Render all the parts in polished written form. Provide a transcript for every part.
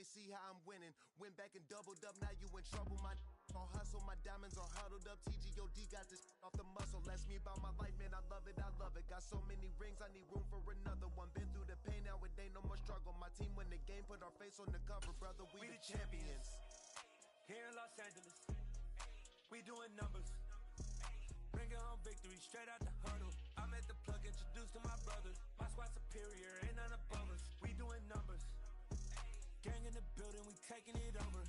they see how I'm winning. Went back and doubled up, now you in trouble. My on hustle, my diamonds are huddled up. TGOD got this off the muscle. That's me about my life, man, I love it, I love it. Got so many rings, I need room for another one. Been through the pain, now it ain't no more struggle. My team win the game, put our face on the cover, brother, we the champions. Here in Los Angeles, we doing numbers. Bringing home victory straight out the huddle. I'm at the plug, introduced to my brothers. My squad superior, ain't none above us. We doing numbers. Gang in the building, we taking it over.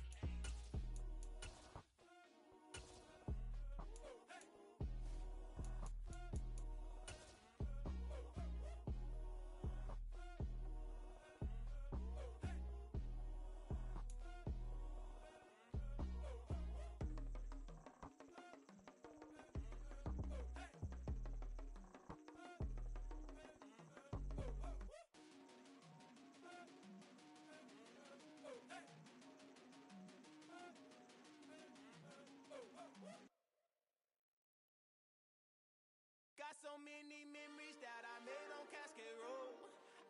Got so many memories that I made on Cascade Road.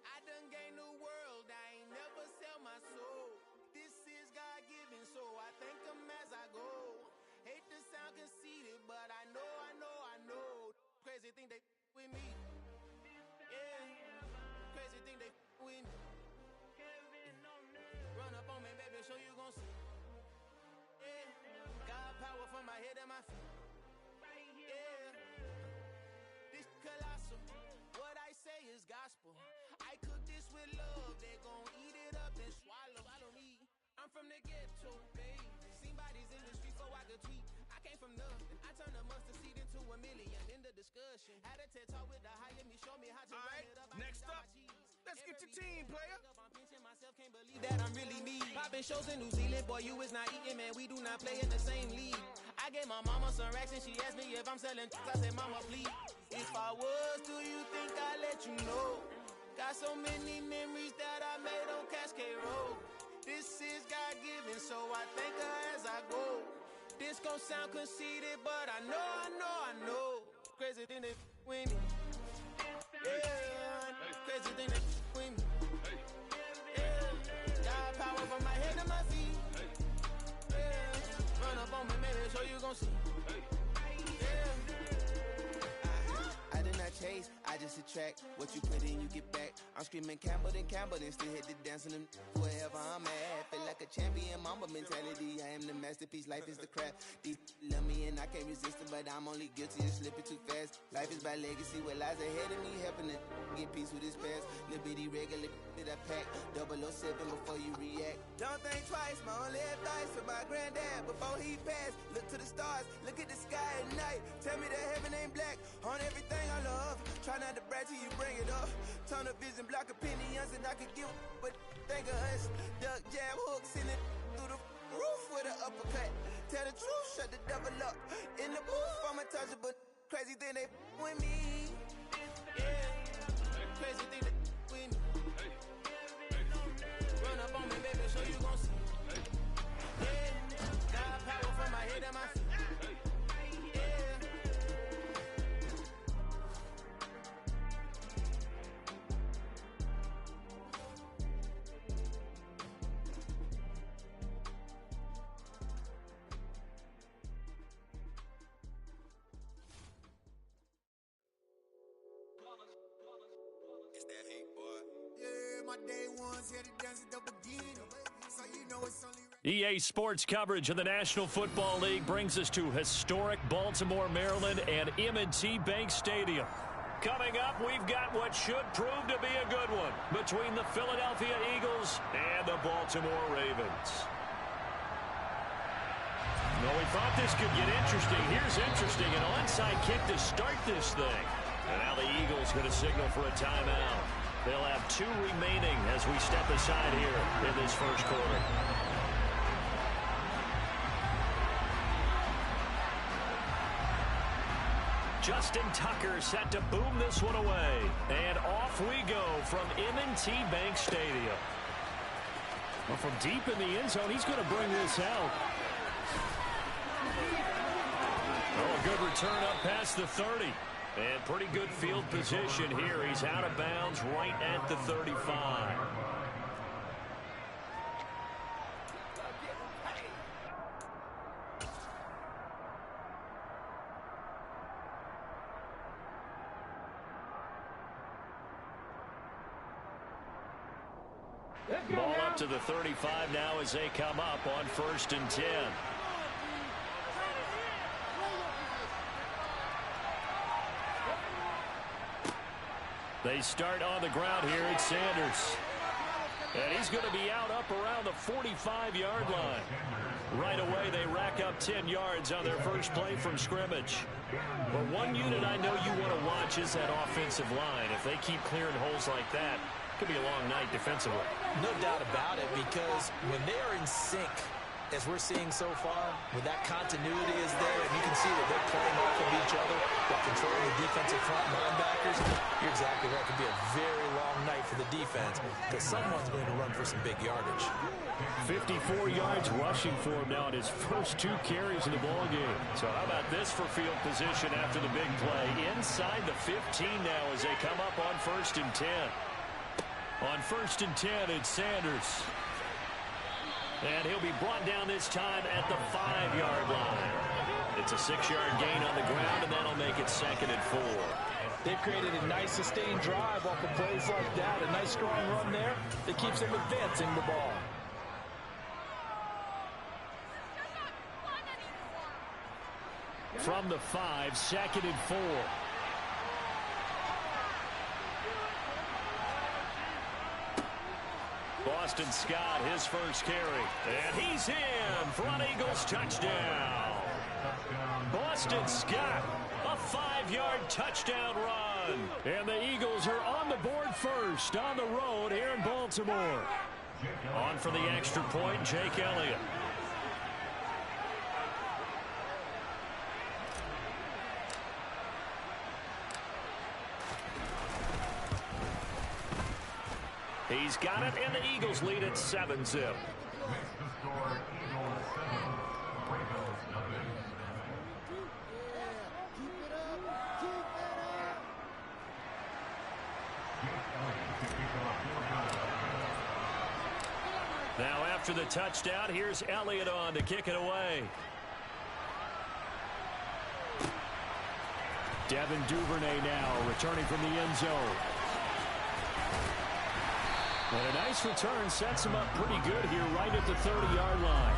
I done gained the world, I ain't never sell my soul. This is God-given, so I thank him as I go. Hate to sound conceited, but I know. Crazy thing they with me. Yeah, crazy thing they with me. Run up on me, baby, show you gon' see. Yeah, God power from my head and my feet. Yeah. This colossal, what I say is gospel. I cook this with love, they gon' eat it up and swallow me. I'm from the ghetto, baby. Seen bodies in the street so I could tweet. I came from nothing, I turned a mustard seed into a million. In the discussion, had a TED talk with the higher me, show me how to run it up. Next up, let's get your team, player. I'm pinching myself, can't believe that I'm really me. Popping shows in New Zealand, boy, you is not eating, man. We do not play in the same league. I gave my mama some racks and she asked me if I'm selling. I said, mama, please. If I was, do you think I'd let you know? Got so many memories that I made on Cascade Road. This is God-given, so I thank her as I go. This gon' sound conceited, but I know. Crazy thing they with me. Yeah, crazy thing they with me. Yeah, got power from my head to my feet. Yeah, run up on me, maybe so you gon' see. I did not chase, I just attract. What you put in, you get back. I'm screaming Campbell, then still hit the dance and them wherever I'm at. Feel like a champion, mamba mentality. I am the masterpiece, life is the craft. Deep love me and I can't resist it, but I'm only guilty of slipping too fast. Life is by legacy, what lies ahead of me, helping to get peace with his past. Little bitty regular that I pack, 007 before you react. Don't think twice, my only advice for my granddad before he passed. Look to the stars, look at the sky at night. Tell me that heaven ain't black on everything I love. Try not to brag till you bring it up. Tunnel vision, block opinions, and I could give but think of us. Duck, jab, hooks in it through the roof with an uppercut. Tell the truth, shut the devil up. In the booth, I'm untouchable. Crazy thing they with me. Yeah, crazy thing they with me. Run up on me, baby, so you gon' see. Yeah, got power from my head and my feet. It's that hate, boy. Yeah, my day ones here to dance at the beginning. So you know it's only right. EA Sports coverage of the National Football League brings us to historic Baltimore, Maryland and M&T Bank Stadium. Coming up, we've got what should prove to be a good one between the Philadelphia Eagles and the Baltimore Ravens. Well, we thought this could get interesting. Here's interesting. An onside kick to start this thing. And now the Eagles going to signal for a timeout. They'll have 2 remaining as we step aside here in this first quarter. Justin Tucker set to boom this one away. And off we go from M&T Bank Stadium. Well, from deep in the end zone, he's going to bring this out. Oh, a good return up past the 30. And pretty good field position here. He's out of bounds right at the 35. Ball up to the 35 now as they come up on 1st and 10. They start on the ground here. It's Sanders. And he's going to be out up around the 45-yard line. Right away, they rack up 10 yards on their first play from scrimmage. But one unit I know you want to watch is that offensive line. If they keep clearing holes like that, it could be a long night defensively. No doubt about it, because when they are in sync, as we're seeing so far, when that continuity is there, and you can see that they're playing off of each other while controlling the defensive front linebackers, you're exactly right. It could be a very long night for the defense because someone's going to run for some big yardage. 54 yards rushing for him now in his first 2 carries in the ball game. So how about this for field position after the big play? Inside the 15 now as they come up on 1st and 10. On 1st and 10, it's Sanders. And he'll be brought down this time at the 5-yard line. It's a 6-yard gain on the ground, and that'll make it 2nd and 4. They've created a nice sustained drive off of plays like that. A nice strong run there that keeps them advancing the ball. From the 5, 2nd and 4. Boston Scott, his first carry. And he's in for an Eagles touchdown. Boston Scott, a 5-yard touchdown run. And the Eagles are on the board first on the road here in Baltimore. On for the extra point, Jake Elliott. He's got it, and the Eagles lead at 7-zip. Now after the touchdown, here's Elliott on to kick it away. Devin Duvernay now returning from the end zone. And a nice return sets him up pretty good here right at the 30-yard line.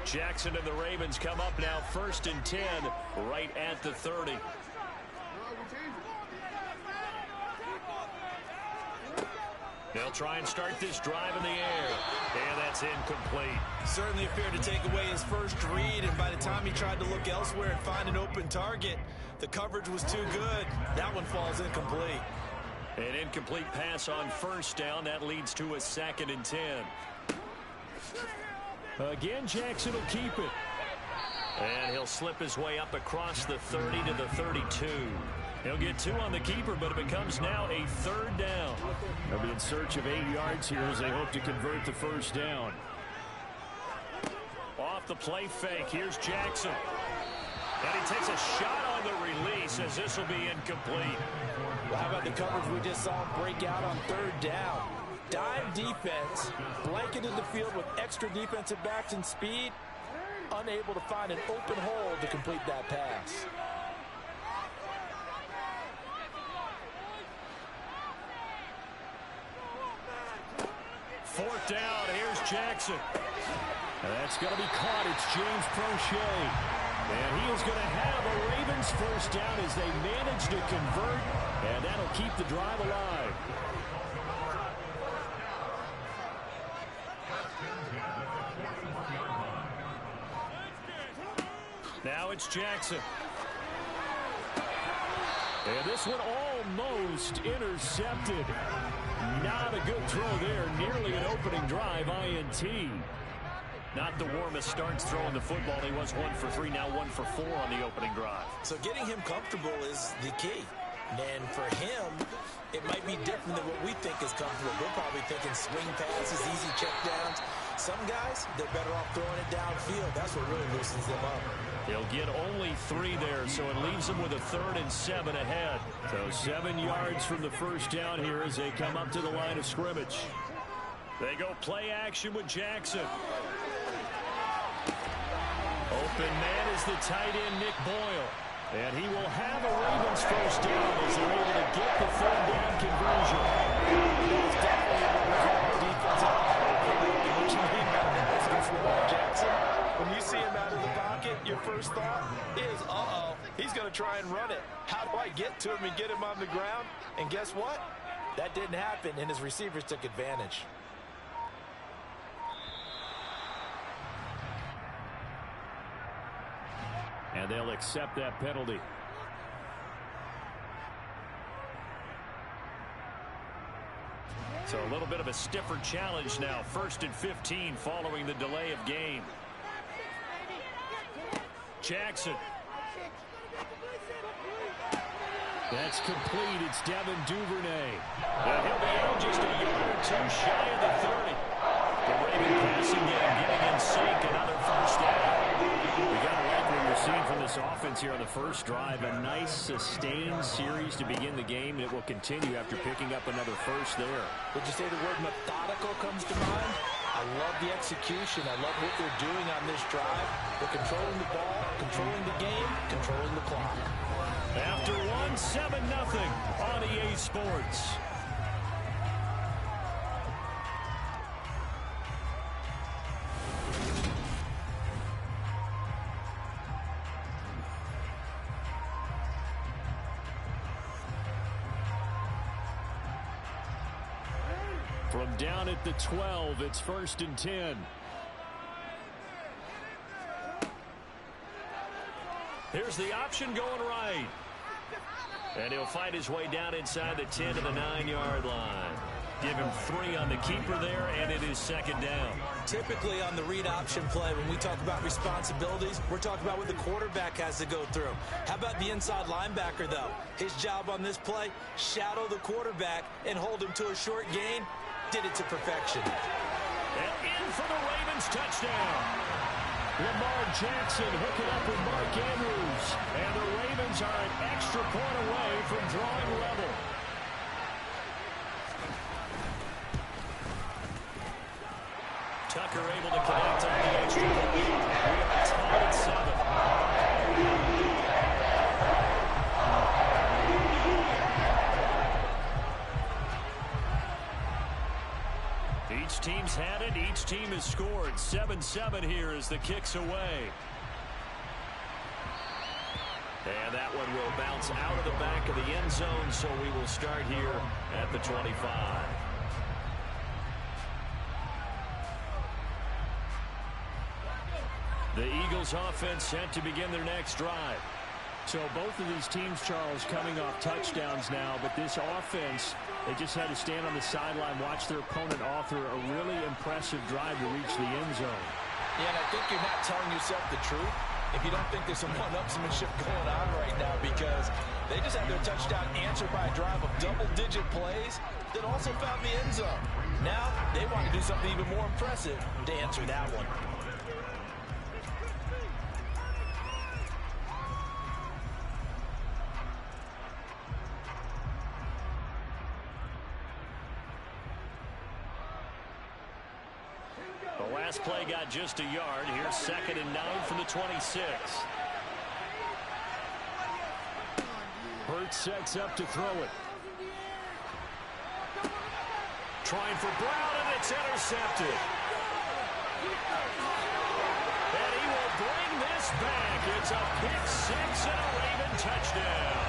Jackson and the Ravens come up now 1st and 10 right at the 30. They'll try and start this drive in the air. And that's incomplete. Certainly appeared to take away his first read, and by the time he tried to look elsewhere and find an open target, the coverage was too good. That one falls incomplete. An incomplete pass on 1st down. That leads to a 2nd and 10. Again, Jackson will keep it. And he'll slip his way up across the 30 to the 32. He'll get 2 on the keeper, but it becomes now a 3rd down. They'll be in search of 8 yards here as they hope to convert the 1st down. Off the play fake, here's Jackson. And he takes a shot on the release as this will be incomplete. Well, how about the coverage we just saw break out on 3rd down? Dive defense, blanketed the field with extra defensive backs and speed, unable to find an open hole to complete that pass. 4th down, here's Jackson. And that's going to be caught. It's James Prochet. And he is going to have a Ravens 1st down as they manage to convert, and that'll keep the drive alive. Now it's Jackson. And this one almost intercepted. Not a good throw there. Nearly an opening drive, INT. Not the warmest starts throwing the football. He was 1 for 3, now 1 for 4 on the opening drive. So getting him comfortable is the key. And for him, it might be different than what we think is comfortable. We're probably thinking swing passes, easy checkdowns. Some guys, they're better off throwing it downfield. That's what really loosens them up. He'll get only 3 there, so it leaves them with a 3rd and 7 ahead. So 7 yards from the 1st down here as they come up to the line of scrimmage. They go play action with Jackson. open man is the tight end, Nick Boyle. And he will have a Ravens first down as they're able to get the third down conversion. It's definitely a defensive what you mean by that is Lamar Jackson. When you see him out of the pocket, your first thought is, uh-oh, he's going to try and run it. How do I get to him and get him on the ground? And guess what? That didn't happen, and his receivers took advantage. And they'll accept that penalty. So a little bit of a stiffer challenge now. 1st and 15 following the delay of game. Jackson. That's complete. It's Devin Duvernay. And he'll be out just a yard or two shy of the 30. The Raven passing game getting in sync. Another first down. We got to like what we're seeing from this offense here on the first drive. A nice sustained series to begin the game. It will continue after picking up another first there. Would you say the word methodical comes to mind? I love the execution. I love what they're doing on this drive. They're controlling the ball, controlling the game, controlling the clock. After 7-0 on EA Sports. From down at the 12, it's 1st and 10. Here's the option going right. And he'll fight his way down inside the 10 to the 9-yard line. Give him 3 on the keeper there, and it is 2nd down. Typically on the read option play, when we talk about responsibilities, we're talking about what the quarterback has to go through. How about the inside linebacker, though? His job on this play, shadow the quarterback and hold him to a short gain. Did it to perfection. And in for the Ravens touchdown. Lamar Jackson hooking up with Mark Andrews. And the Ravens are an extra point away from drawing level. Tucker able to connect on the extra point. We are tied at 7. Each team's had it. Each team has scored. 7-7 here as the kick's away. And that one will bounce out of the back of the end zone, so we will start here at the 25. The Eagles offense set to begin their next drive. So both of these teams, Charles, coming off touchdowns now, but this offense, they just had to stand on the sideline, watch their opponent author a really impressive drive to reach the end zone. Yeah, and I think you're not telling yourself the truth if you don't think there's some one-upsmanship going on right now, because they just had their touchdown answered by a drive of double-digit plays that also found the end zone. Now they want to do something even more impressive to answer that one. The last play got just a yard. Here's 2nd and 9 from the 26. Hurts sets up to throw it. Trying for Brown, and it's intercepted. And he will bring this back. It's a pick 6 and a Raven touchdown.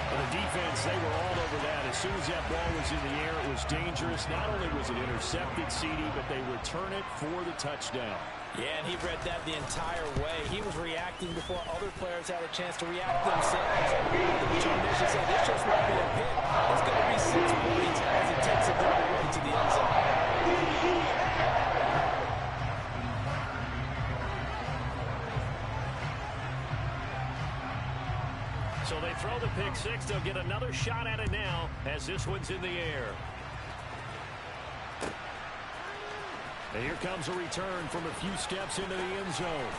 And the defense, they were all over that. As soon as that ball was in the air, it was dangerous. Not only was it intercepted, CD, but they return it for the touchdown. Yeah, and he read that the entire way. He was reacting before other players had a chance to react themselves. The determination said, this just might be a pick. It's going to be 6 points as it takes it all the way to the end zone. So they throw the pick 6. They'll get another shot at it now as this one's in the air. And here comes a return from a few steps into the end zone.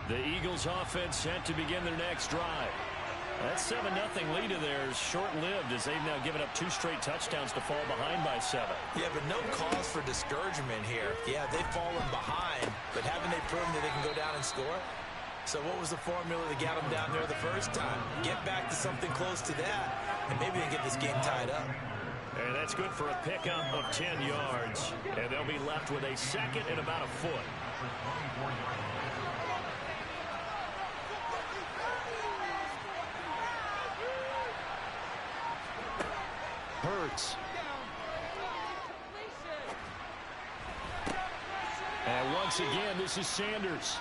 The Eagles offense set to begin their next drive. That 7-0 lead of theirs short-lived as they've now given up 2 straight touchdowns to fall behind by 7. Yeah, but no cause for discouragement here. Yeah, they've fallen behind, but haven't they proven that they can go down and score? So what was the formula that got them down there the first time? Get back to something close to that, and maybe they get this game tied up. And that's good for a pickup of 10 yards. And they'll be left with a second and about a foot. Hurts. And once again, this is Sanders.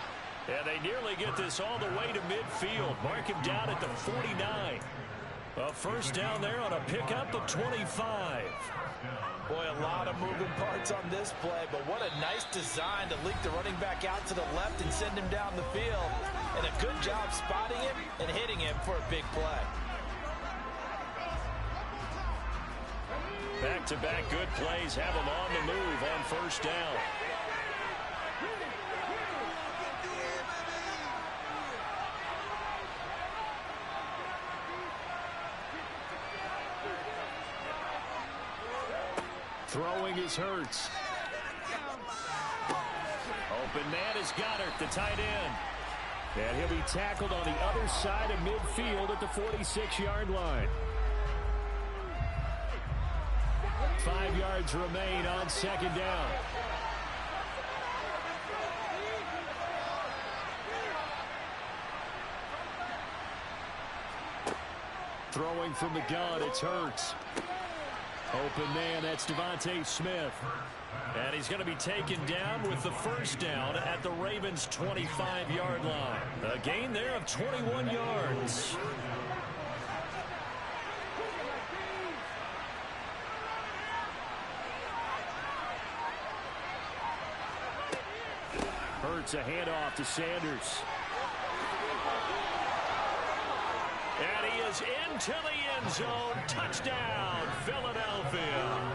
And they nearly get this all the way to midfield. Mark him down at the 49. A first down there on a pickup of 25. Boy, a lot of moving parts on this play, but what a nice design to leak the running back out to the left and send him down the field. And a good job spotting him and hitting him for a big play. Back-to-back good plays have them on the move on first down. Throwing is Hurts. Open man is Goddard, the tight end. And he'll be tackled on the other side of midfield at the 46-yard line. 5 yards remain on second down. Throwing from the gun, it's Hurts. Open man, that's Devontae Smith. And he's going to be taken down with the first down at the Ravens' 25-yard line. A gain there of 21 yards. Hurts a handoff to Sanders. And he is into the end zone. Touchdown, Philadelphia.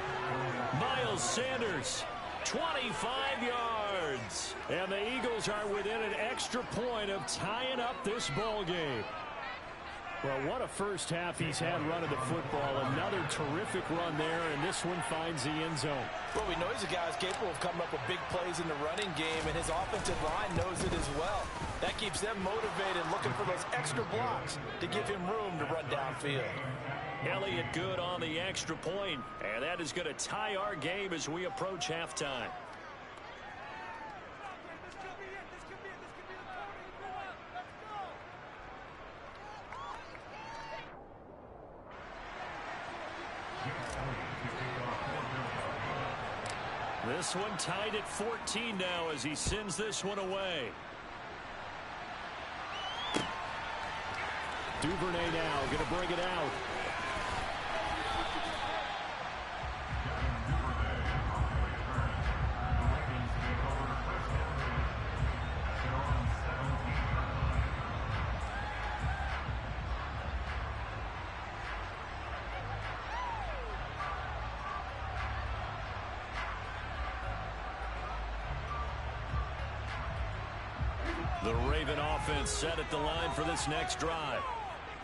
Miles Sanders, 25 yards. And the Eagles are within an extra point of tying up this ball game. Well, what a first half he's had running the football. Another terrific run there, and this one finds the end zone. Well, we know he's a guy who's capable of coming up with big plays in the running game, and his offensive line knows it as well. That keeps them motivated, looking for those extra blocks to give him room to run downfield. Elliott good on the extra point, and that is going to tie our game as we approach halftime. This one tied at 14 now as he sends this one away. Duvernay now going to bring it out. The Raven offense set at the line for this next drive.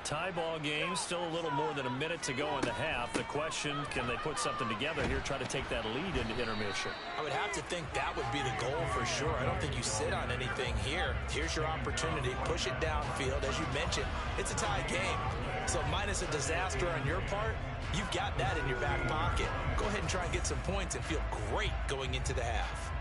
Tie ball game, still a little more than a minute to go in the half. The question, can they put something together here, try to take that lead into intermission? I would have to think that would be the goal for sure. I don't think you sit on anything here. Here's your opportunity. Push it downfield. As you mentioned, it's a tie game. So minus a disaster on your part, you've got that in your back pocket. Go ahead and try and get some points and feel great going into the half.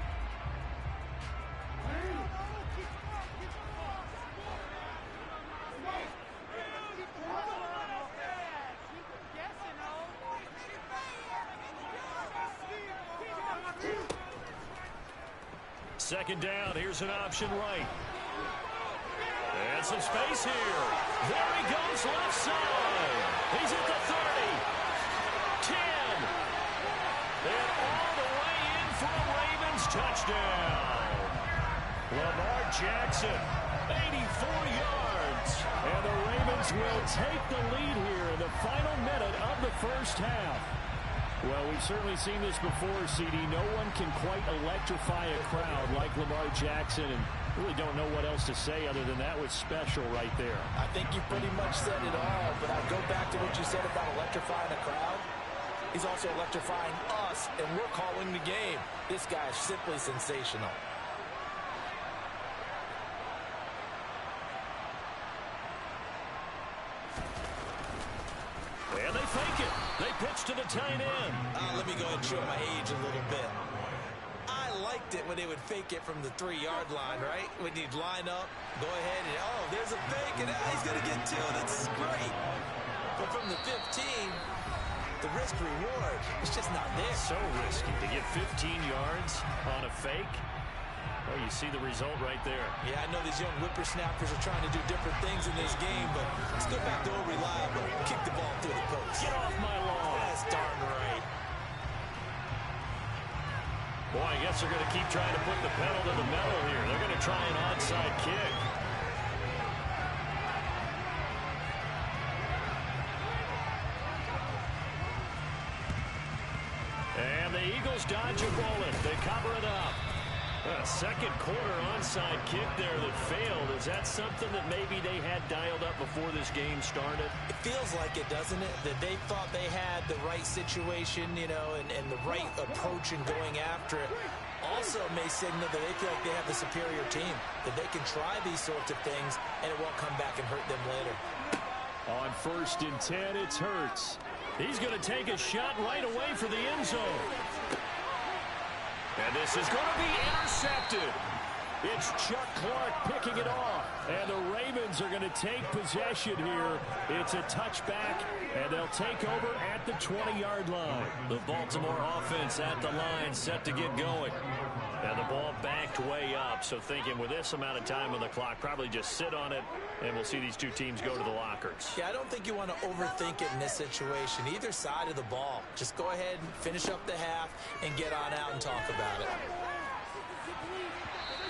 Second down, here's an option right. And some space here. There he goes, left side. He's at the 30. 10. And all the way in for a Ravens touchdown. Lamar Jackson, 84 yards. And the Ravens will take the lead here in the final minute of the first half. Well, we've certainly seen this before, CD. No one can quite electrify a crowd like Lamar Jackson. And Really don't know what else to say other than that was special right there. I think you pretty much said it all, but I go back to what you said about electrifying a crowd. He's also electrifying us, and we're calling the game. This guy is simply sensational. And they fake it. They pitch to the tight end. Let me go ahead and show my age a little bit. I liked it when they would fake it from the 3-yard line, right? When you'd line up, go ahead, and oh, there's a fake, and he's going to get to it. It's great. But from the 15, the risk-reward, it's just not there. So risky to get 15 yards on a fake. Well, you see the result right there. Yeah, I know these young whippersnappers are trying to do different things in this game, but let's go back to old reliable. Kick the ball through the post. Get off my lawn. That's darn right. Boy, I guess they're going to keep trying to put the pedal to the metal here. They're going to try an onside kick. And the Eagles dodge a bullet. They cover it up. A second quarter onside kick there that failed. Is that something that maybe they had dialed up before this game started? It feels like it, doesn't it? That they thought they had the right situation, you know, and the right approach in going after it. Also may signal that they feel like they have the superior team, that they can try these sorts of things, and it won't come back and hurt them later. On 1st and 10, it's Hurts. He's going to take a shot right away for the end zone. And this is going to be intercepted. It's Chuck Clark picking it off. And the Ravens are going to take possession here. It's a touchback, and they'll take over at the 20-yard line. The Baltimore offense at the line, set to get going. And the ball backed way up, so thinking with this amount of time on the clock, probably just sit on it, and we'll see these two teams go to the lockers. Yeah, I don't think you want to overthink it in this situation. Either side of the ball. Just go ahead and finish up the half and get on out and talk about it.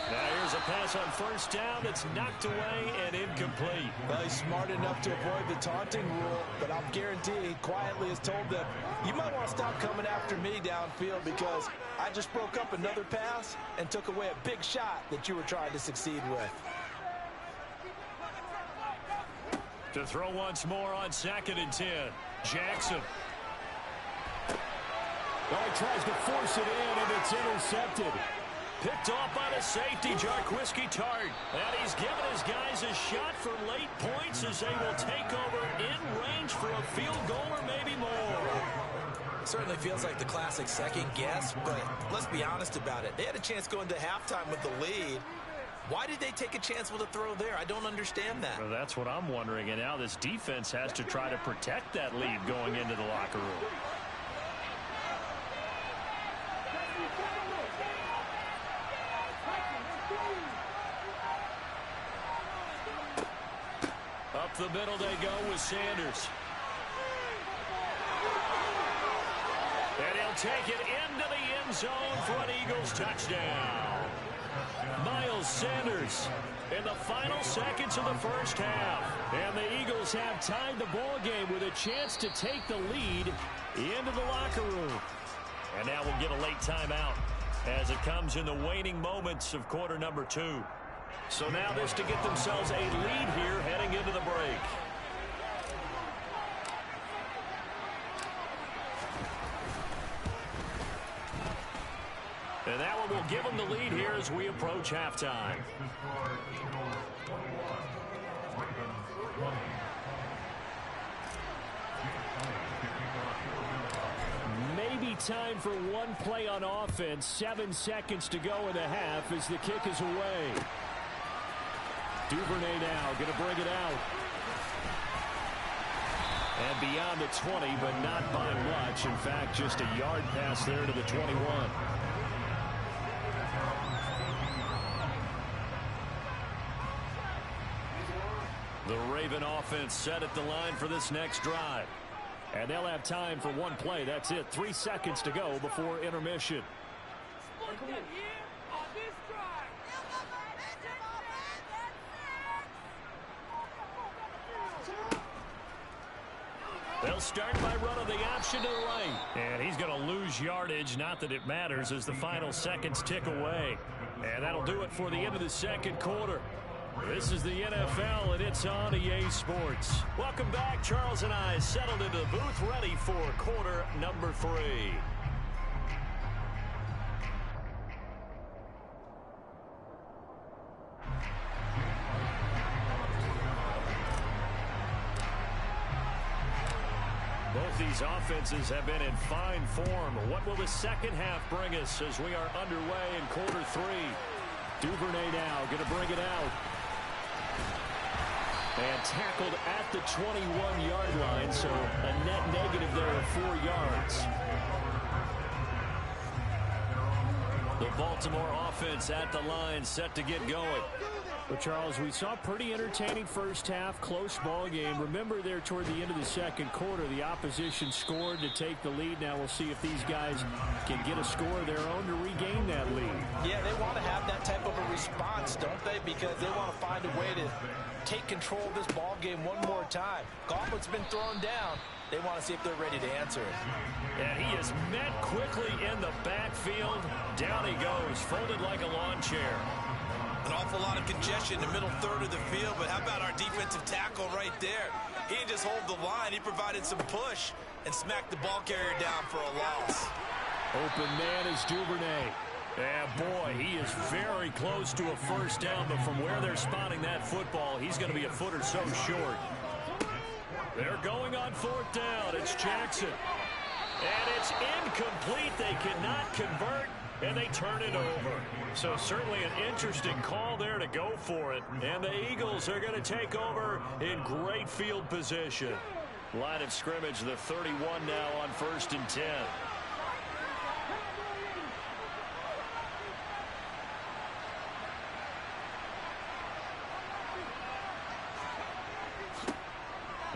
Now here's a pass on 1st down that's knocked away and incomplete. Well, he's smart enough to avoid the taunting rule, but I'm guaranteeing he quietly has told them, you might want to stop coming after me downfield because I just broke up another pass and took away a big shot that you were trying to succeed with. To throw once more on 2nd and 10. Jackson. Oh, he tries to force it in, and it's intercepted. Picked off by the safety, Jarquiski Tart. And he's given his guys a shot for late points as they will take over in range for a field goal or maybe more. Certainly feels like the classic second guess, but let's be honest about it. They had a chance going to halftime with the lead. Why did they take a chance with a throw there? I don't understand that. Well, that's what I'm wondering, and now this defense has to try to protect that lead going into the locker room. Up the middle they go with Sanders. And he'll take it into the end zone for an Eagles touchdown. Miles Sanders in the final seconds of the first half. And the Eagles have tied the ball game with a chance to take the lead into the locker room. And now we'll get a late timeout as it comes in the waning moments of quarter number 2. So now this to get themselves a lead here heading into the break. And that one will give them the lead here as we approach halftime. Maybe time for one play on offense. 7 seconds to go in the half as the kick is away. Duvernay now going to bring it out. And beyond the 20, but not by much. In fact, just a yard pass there to the 21. The Raven offense set at the line for this next drive. And they'll have time for one play. That's it. 3 seconds to go before intermission. They'll start by running the option to the right. And he's going to lose yardage. Not that it matters as the final seconds tick away. And that'll do it for the end of the second quarter. This is the NFL, and it's on EA Sports. Welcome back. Charles and I settled into the booth, ready for quarter number 3. Both these offenses have been in fine form. What will the second half bring us as we are underway in quarter 3? Duvernay now going to bring it out. And tackled at the 21-yard line, so a net negative there of 4 yards. The Baltimore offense at the line, set to get going. But, Charles, we saw a pretty entertaining first half, close ball game. Remember there toward the end of the second quarter, the opposition scored to take the lead. Now we'll see if these guys can get a score of their own to regain that lead. Yeah, they want to have that type of a response, don't they? Because they want to find a way to take control of this ball game one more time. Gauntlet's been thrown down. They want to see if they're ready to answer it. And he is met quickly in the backfield. Down he goes, folded like a lawn chair. An awful lot of congestion in the middle third of the field, but how about our defensive tackle right there? He didn't just hold the line, he provided some push and smacked the ball carrier down for a loss. Open man is Duvernay. And boy, he is very close to a first down, but from where they're spotting that football, he's going to be a foot or so short. They're going on fourth down. It's Jackson. And it's incomplete. They cannot convert, and they turn it over. So certainly an interesting call there to go for it. And the Eagles are going to take over in great field position. Line of scrimmage, the 31 now on 1st and 10.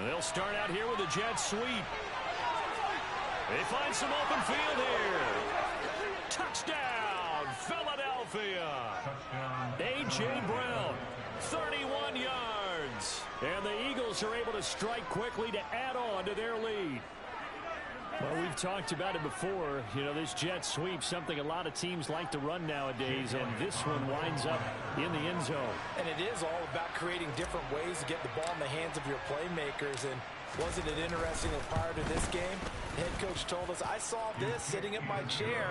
They'll start out here with a jet sweep. They find some open field here. Touchdown, Philadelphia. A.J. Brown, 31 yards. And the Eagles are able to strike quickly to add on to their lead. Well, we've talked about it before. You know, this jet sweep, something a lot of teams like to run nowadays, and this one winds up in the end zone. And it is all about creating different ways to get the ball in the hands of your playmakers. And wasn't it interesting that prior to this game, the head coach told us, I saw this sitting in my chair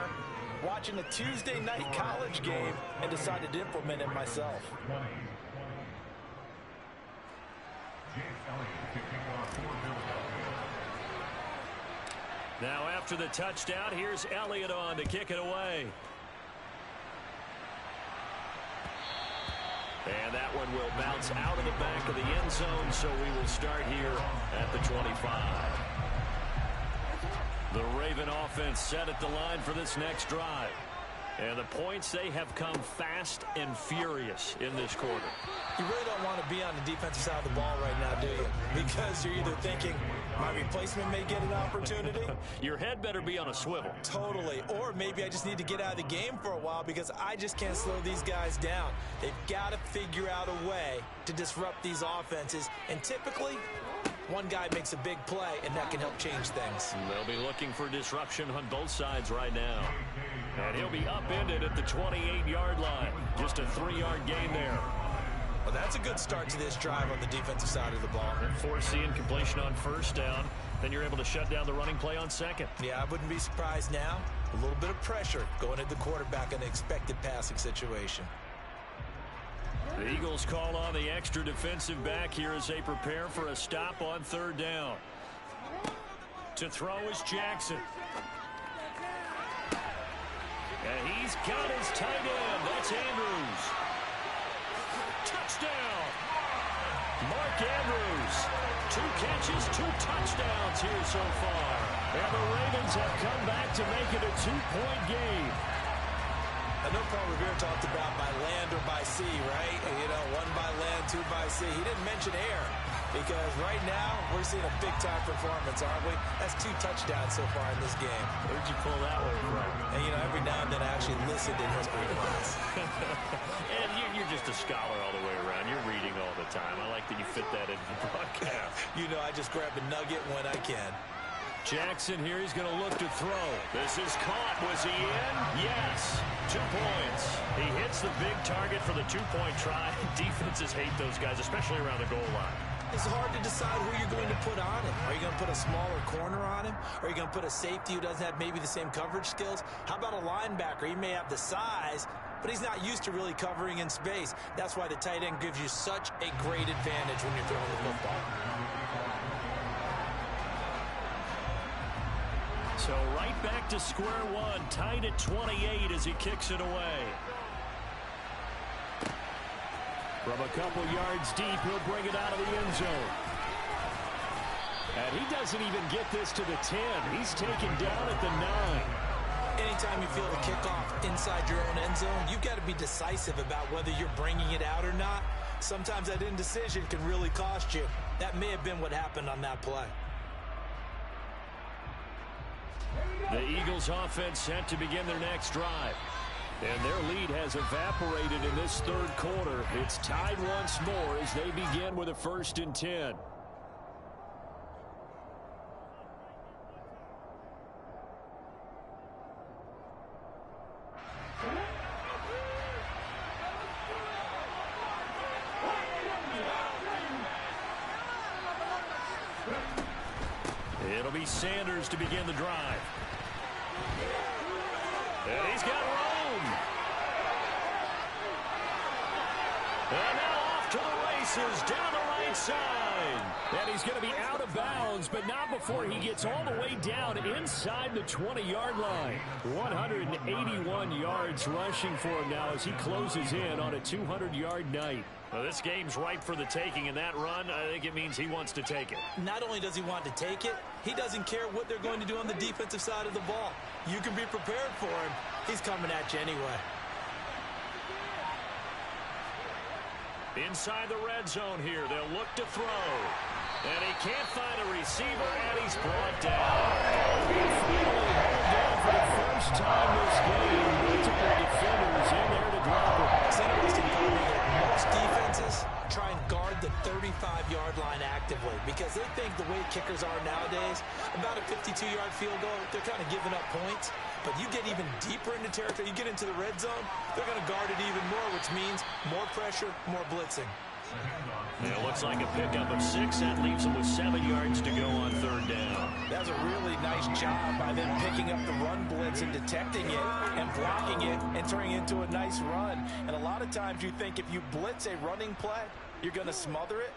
watching a Tuesday night college game and decided to implement it myself. Now after the touchdown, here's Elliott on to kick it away. And that one will bounce out of the back of the end zone, so we will start here at the 25. The Raven offense set at the line for this next drive. And the points, they have come fast and furious in this quarter. You really don't want to be on the defensive side of the ball right now, do you? Because you're either thinking, my replacement may get an opportunity. Your head better be on a swivel. Totally. Or maybe I just need to get out of the game for a while because I just can't slow these guys down. They've got to figure out a way to disrupt these offenses. And typically, one guy makes a big play, and that can help change things. They'll be looking for disruption on both sides right now. And he'll be upended at the 28-yard line. Just a 3-yard gain there. Well, that's a good start to this drive on the defensive side of the ball. And force the incompletion on first down. Then you're able to shut down the running play on second. Yeah, I wouldn't be surprised now. A little bit of pressure going at the quarterback in an expected passing situation. The Eagles call on the extra defensive back here as they prepare for a stop on third down. To throw is Jackson. And he's got his tight end. That's Andrews. Touchdown. Mark Andrews. 2 catches, 2 touchdowns here so far. And the Ravens have come back to make it a 2-point game. I know Paul Revere talked about by land or by sea, right? You know, 1 by land, 2 by sea. He didn't mention air because right now we're seeing a big-time performance, aren't we? That's 2 touchdowns so far in this game. Where'd you pull that one from? And, you know, every now and then I actually listened in history class. And you're just a scholar all the way around. You're reading all the time. I like that you fit that into the broadcast. You know, I just grab a nugget when I can. Jackson here, he's going to look to throw. This is caught. Was he in? Yes. 2 points. He hits the big target for the two-point try. Defenses hate those guys, especially around the goal line. It's hard to decide who you're going to put on him. Are you going to put a smaller corner on him? Are you going to put a safety who doesn't have maybe the same coverage skills? How about a linebacker? He may have the size, but he's not used to really covering in space. That's why the tight end gives you such a great advantage when you're throwing the football. So right back to square one, tied at 28 as he kicks it away. From a couple yards deep, he'll bring it out of the end zone. And he doesn't even get this to the 10. He's taken down at the 9. Anytime you feel the kickoff inside your own end zone, you've got to be decisive about whether you're bringing it out or not. Sometimes that indecision can really cost you. That may have been what happened on that play. The Eagles offense set to begin their next drive. And their lead has evaporated in this third quarter. It's tied once more as they begin with a 1st and 10. It'll be Sanders to begin the drive. And he's got room. And now off to the races down the right side. And he's going to be out of bounds, but not before he gets all the way down inside the 20-yard line. 181 yards rushing for him now as he closes in on a 200-yard night. Well, this game's ripe for the taking, and that run, I think it means he wants to take it. Not only does he want to take it, he doesn't care what they're going to do on the defensive side of the ball. You can be prepared for him. He's coming at you anyway. Inside the red zone here, they'll look to throw. And he can't find a receiver, and he's brought down. Finally held down for the first time this game. Multiple defenders in there to drop it. It's interesting, most defenses try and guard the 35-yard line actively because they think the way kickers are nowadays, about a 52-yard field goal, they're kind of giving up points. But you get even deeper into territory, you get into the red zone, they're going to guard it even more, which means more pressure, more blitzing. Yeah, it looks like a pickup of 6. That leaves them with 7 yards to go on 3rd down. That was a really nice job by them picking up the run blitz and detecting it and blocking it and turning it into a nice run. And a lot of times you think if you blitz a running play, you're going to smother it.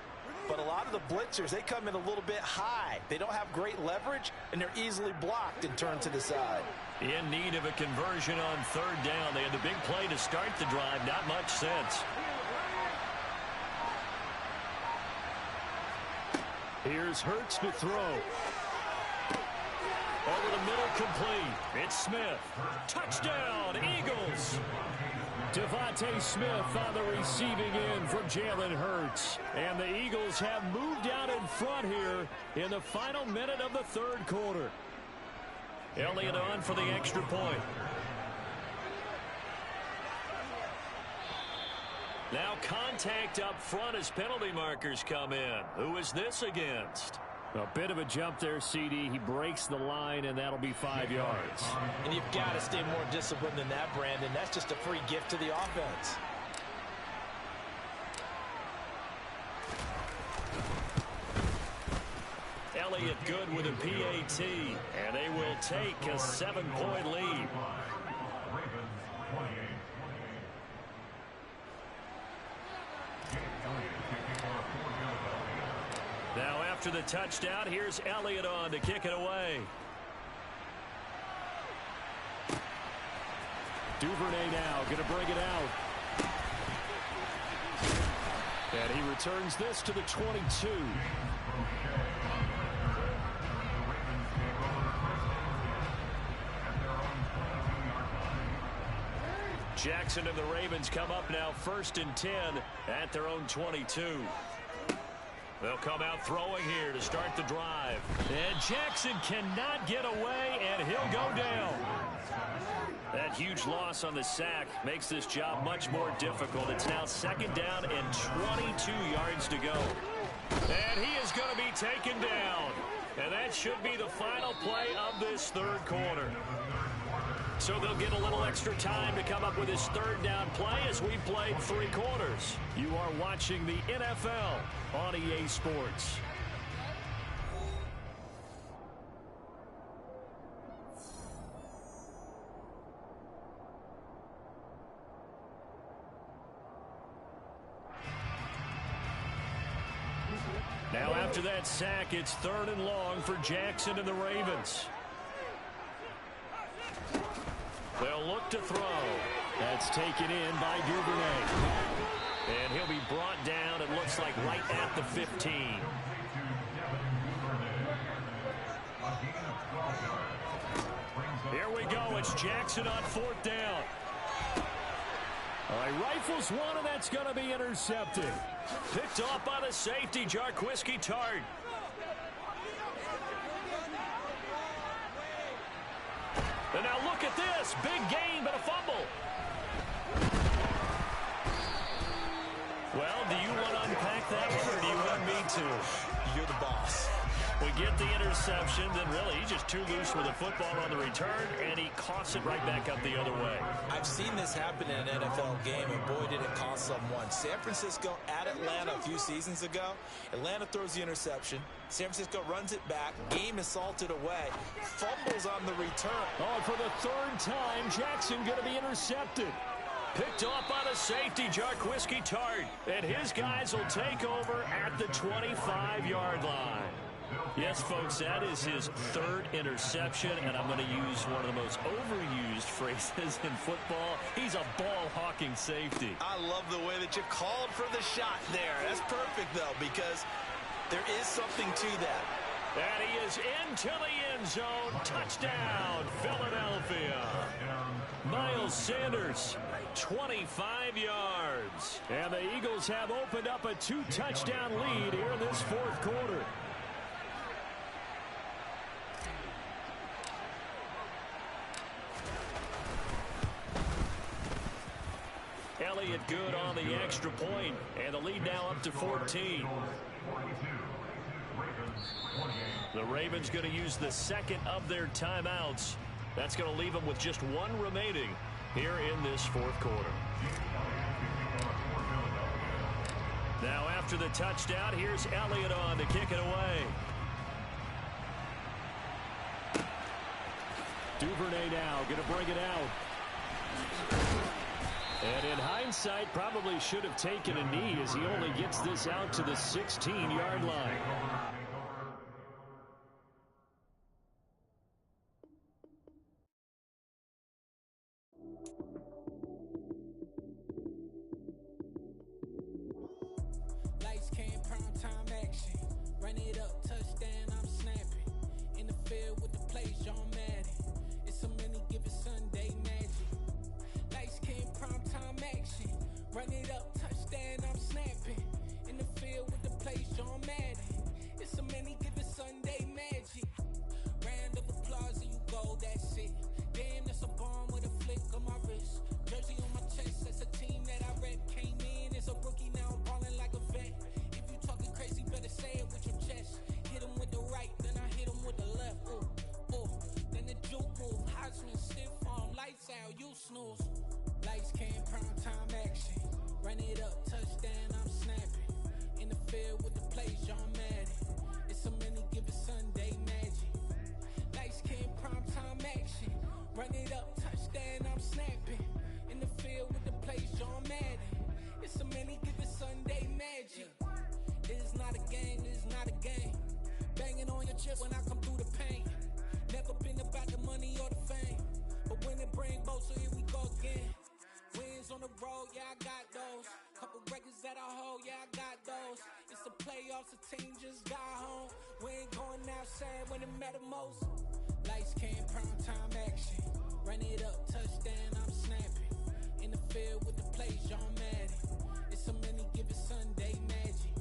But a lot of the blitzers, they come in a little bit high. They don't have great leverage, and they're easily blocked and turned to the side. In need of a conversion on 3rd down. They had the big play to start the drive. Not much sense. Here's Hurts to throw. Over the middle, complete. It's Smith. Touchdown, Eagles. Devontae Smith on the receiving end from Jalen Hurts. And the Eagles have moved out in front here in the final minute of the 3rd quarter. Elliott on for the extra point. Now contact up front as penalty markers come in. Who is this against? A bit of a jump there, CD. He breaks the line, and that'll be 5 yards. And you've got to stay more disciplined than that, Brandon. That's just a free gift to the offense. Elliott good with a PAT, and they will take a 7-point lead. Now after the touchdown, here's Elliott on to kick it away. Duvernay now going to bring it out. And he returns this to the 22. Jackson and the Ravens come up now 1st and 10 at their own 22. They'll come out throwing here to start the drive. And Jackson cannot get away, and he'll go down. That huge loss on the sack makes this job much more difficult. It's now 2nd down and 22 yards to go. And he is going to be taken down. And that should be the final play of this third quarter. So they'll get a little extra time to come up with his third down play as we played 3 quarters. You are watching the NFL on EA Sports. Now after that sack, it's 3rd and long for Jackson and the Ravens. They'll look to throw. That's taken in by Duvernay. And he'll be brought down, it looks like, right at the 15. Here we go. It's Jackson on 4th down. All right, rifles one, and that's going to be intercepted. Picked off by the safety, Jarquiski Tart. And now look at this. Big gain, but a fumble. Well, do you want to unpack that one, or do you want me to? You're the boss. We get the interception, then really he's just too loose with the football on the return, and he coughs it right back up the other way. I've seen this happen in an NFL game, and boy, did it cost someone. San Francisco at Atlanta a few seasons ago. Atlanta throws the interception. San Francisco runs it back. Game is salted away. Fumbles on the return. Oh, and for the 3rd time, Jackson going to be intercepted. Picked off by the safety, Jarquiski Tart. And his guys will take over at the 25-yard line. Yes, folks, that is his 3rd interception, and I'm going to use one of the most overused phrases in football. He's a ball-hawking safety. I love the way that you called for the shot there. That's perfect, though, because there is something to that. And he is into the end zone. Touchdown, Philadelphia. Miles Sanders, 25 yards. And the Eagles have opened up a 2-touchdown lead here in this 4th quarter. Elliott good on the extra point, and the lead now up to 14. The Ravens going to use the 2nd of their timeouts. That's going to leave them with just 1 remaining here in this 4th quarter. Now after the touchdown, here's Elliott on to kick it away. Duvernay now going to bring it out. And in hindsight, probably should have taken a knee as he only gets this out to the 16-yard line. Lights came, prime time action. Run it up, touchdown, I'm snapping. In the field with the plays, John Madden. It's so many given Sunday magic. Lights came, prime time action. Run it up, touchdown, I'm snapping. In the field with the plays, John Madden. It's so many given Sunday magic. Round of applause and you go, that's it. Damn, that's a bomb with a flick on my wrist. Jersey on my chest, that's a team that I rep. Came in as a rookie, now I'm balling like a vet. If you talking crazy, better say it with your chest. Hit him with the right, then I hit him with the left. Ooh, ooh, then the juke move. Heisman stiff arm, lights out, you snooze. Lights came, prime time action. Run it up, touchdown, I'm snapping. In the field with the plays, John Madden. It's so many given Sunday magic. Lights came, prime time action. Run it up, touchdown, I'm snapping. In the field with the plays, John Madden. It's so many given Sunday magic. This is not a game, this is not a game. Banging on your chest when I come through the pain. Never been about the money or the fame. But when it bring both, so here we go again. Wins on the road, yeah, I got those. Couple records that I hold, yeah, I got those. It's the playoffs, the team just got home. We ain't going outside when it matter most. Lights came, prime time action. Run it up, touchdown, I'm snapping. In the field with the plays, John Madden. It's so many given Sunday magic.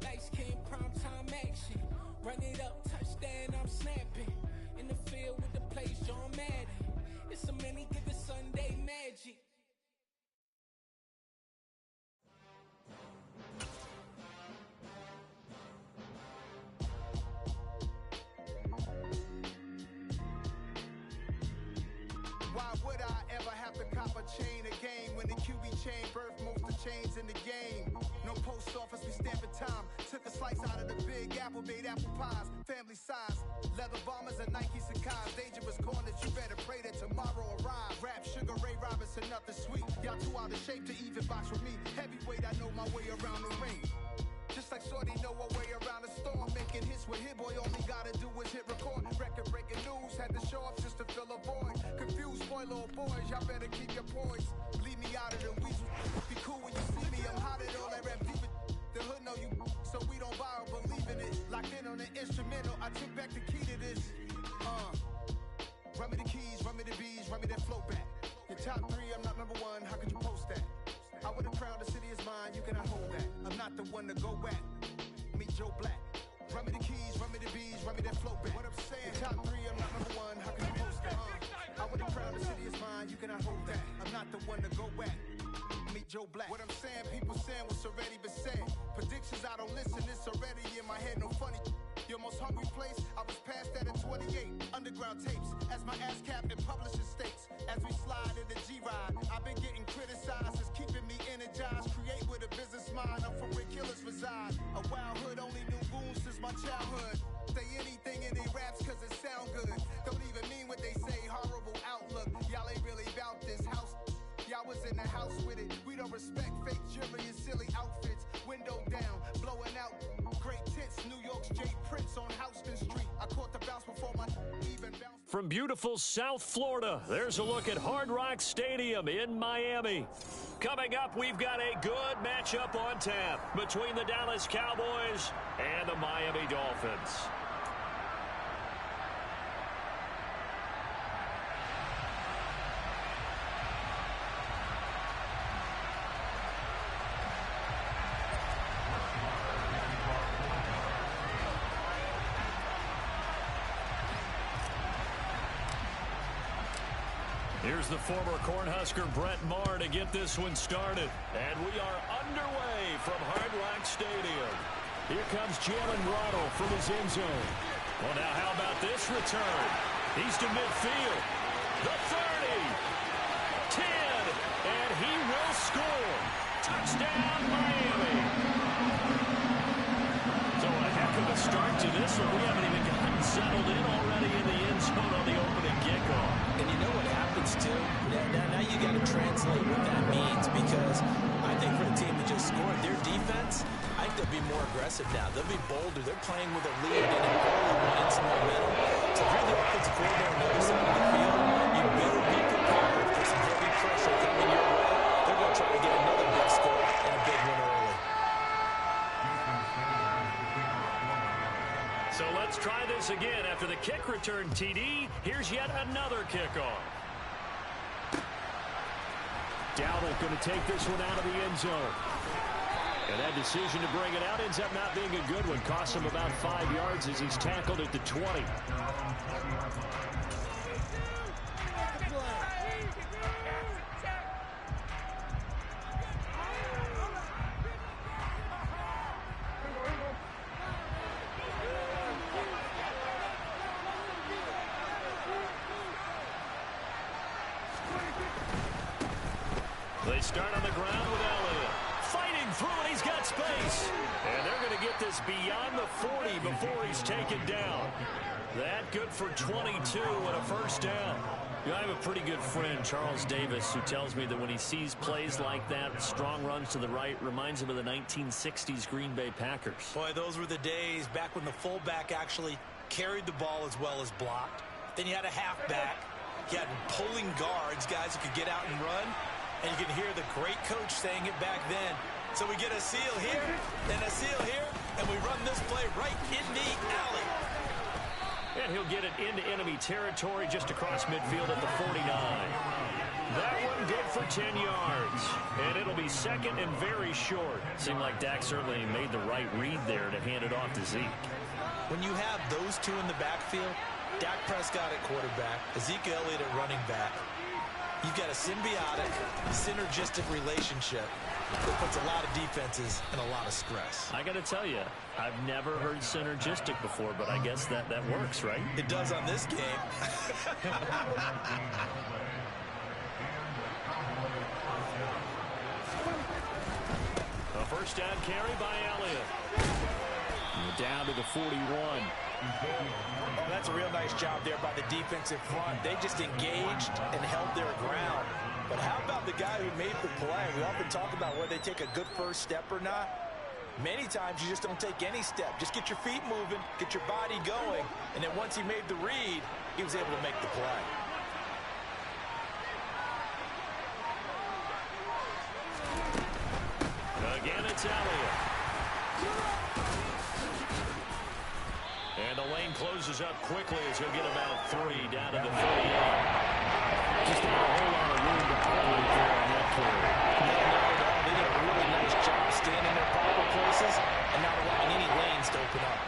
Lights came, prime time action. Run it up, touchdown, I'm snapping. In the field with the plays, John Madden. It's so many given Sunday magic. change in the game. No post office, we stamping time. Took a slice out of the big apple, made apple pies. Family size, leather bombers and Nike Sakai's. Dangerous corners, you better pray that tomorrow arrive. Rap, Sugar Ray Robinson, nothing sweet. Y'all too out of shape to even box with me. Heavyweight, I know my way around the ring. Just like Shorty know her way around the storm. Making hits with Hit Boy, all he gotta do is hit record. Record breaking news, had to show up just to fill a void. Confused boy, little boys, y'all better keep your poise. Leave me out of the weasel. Be cool when you see me, I'm hot at all that rap deep. The hood know you, so we don't buy or believe in it. Locked in on the instrumental, I took back the key to this. Run me the keys, run me the bees, run me that flow back. Your top 3, I'm not number 1, how could you post that? I would've crowned the city is mine, you cannot hold that. I'm not the one to go back. Meet Joe Black. Run me the keys, run me the bees, run me that flow back. What I'm saying, top 3, I'm not number 1, how can you post that? I would've crowned the city is mine, you cannot hold that. I'm not the one to go back. Meet Joe Black. What I'm saying, people saying what's already been said. Predictions, I don't listen, it's already in my head, no funny. Your most hungry place, I was past that at 28. Underground tapes, as my ass cap in publishing states. As we slide in the G-Ride, I've been getting criticized, it's keeping me energized. Create with a business mind, I'm from where killers reside. A wild hood, only knew goons since my childhood. Say anything in their raps cause it sound good. Don't even mean what they say, horrible outlook. Y'all ain't really about this house. Y'all was in the house with it. We don't respect fake jewelry and silly outfits. Window down, blowing out. Great tits, New York's Jay Prince on Houston Street. I caught the bounce before my even bounce. From beautiful South Florida, there's a look at Hard Rock Stadium in Miami. Coming up, we've got a good matchup on tap between the Dallas Cowboys and the Miami Dolphins. Here's the former Cornhusker Brett Maher to get this one started. And we are underway from Hard Rock Stadium. Here comes Jalen Waddle from his end zone. Well, now how about this return? He's to midfield. The 30. 10. And he will score. Touchdown, Miami. So a heck of a start to this one. We haven't even gotten settled in already in the end zone on the opening kickoff. And you know what happens, too? Now you got to translate what that means, because I think for the team that just scored, their defense, I think they'll be more aggressive now. They'll be bolder. They're playing with a lead and an early one and some momentum. So if you're the offensive coordinator on the other side of the field, you better be prepared for some heavy pressure coming your way. They're going to try to get another big score and a big one early. So let's try this again. After the kick return, TD, here's yet another kickoff. Dowdle going to take this one out of the end zone. And that decision to bring it out ends up not being a good one. Costs him about 5 yards as he's tackled at the 20. They start on the ground with Elliott. Fighting through it, he's got space. And they're going to get this beyond the 40 before he's taken down. That good for 22 and a first down. You know, I have a pretty good friend, Charles Davis, who tells me that when he sees plays like that, strong runs to the right, reminds him of the 1960s Green Bay Packers. Boy, those were the days back when the fullback actually carried the ball as well as blocked. Then you had a halfback. You had pulling guards, guys who could get out and run. And you can hear the great coach saying it back then. So we get a seal here, and a seal here, and we run this play right in the alley. And he'll get it into enemy territory just across midfield at the 49. That one good for 10 yards. And it'll be second and very short. Seemed like Dak certainly made the right read there to hand it off to Zeke. When you have those two in the backfield, Dak Prescott at quarterback, Ezekiel Elliott at running back, you've got a symbiotic, synergistic relationship that puts a lot of defenses in a lot of stress. I got to tell you, I've never heard synergistic before, but I guess that works, right? It does on this game. first down carry by Elliott. Down to the 41. Oh, that's a real nice job there by the defensive front. They just engaged and held their ground. But how about the guy who made the play? We often talk about whether they take a good first step or not. Many times you just don't take any step. Just get your feet moving, get your body going, and then once he made the read, he was able to make the play. Again, it's Elliott. And the lane closes up quickly as he'll get about 3 down to the 38. Just not a whole lot of room to operate there on that carry. No, they did a really nice job staying in their proper places and not allowing any lanes to open up.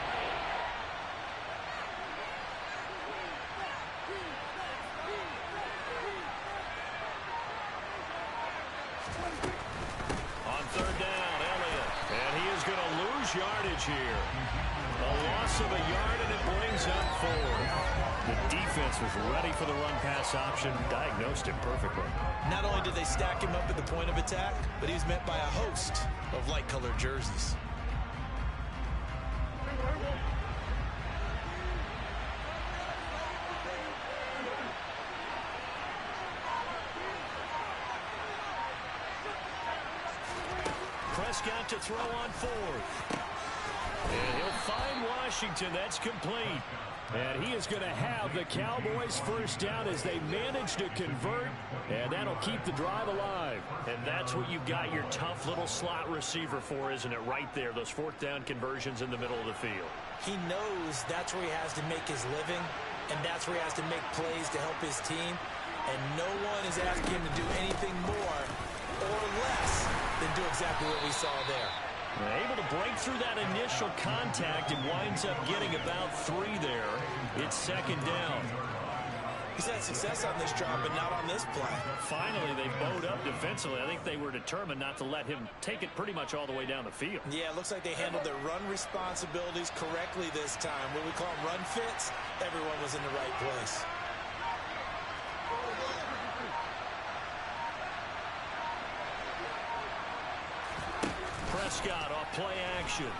On third down, Elliott. And he is going to lose yardage here. A loss of a yard, and it brings up 4. The defense was ready for the run-pass option, diagnosed it perfectly. Not only did they stack him up at the point of attack, but he was met by a host of light-colored jerseys. Prescott to throw on 4th. And he'll find Washington. That's complete. And he is going to have the Cowboys first down as they manage to convert. And that'll keep the drive alive. And that's what you've got your tough little slot receiver for, isn't it? Right there, those fourth down conversions in the middle of the field. He knows that's where he has to make his living, and that's where he has to make plays to help his team. And no one is asking him to do anything more or less than do exactly what we saw there. Able to break through that initial contact and winds up getting about 3 there. It's second down. He's had success on this drive, but not on this play. Finally, they bowed up defensively. I think they were determined not to let him take it pretty much all the way down the field. Yeah, it looks like they handled their run responsibilities correctly this time. When we call them run fits, everyone was in the right place. Prescott off play action.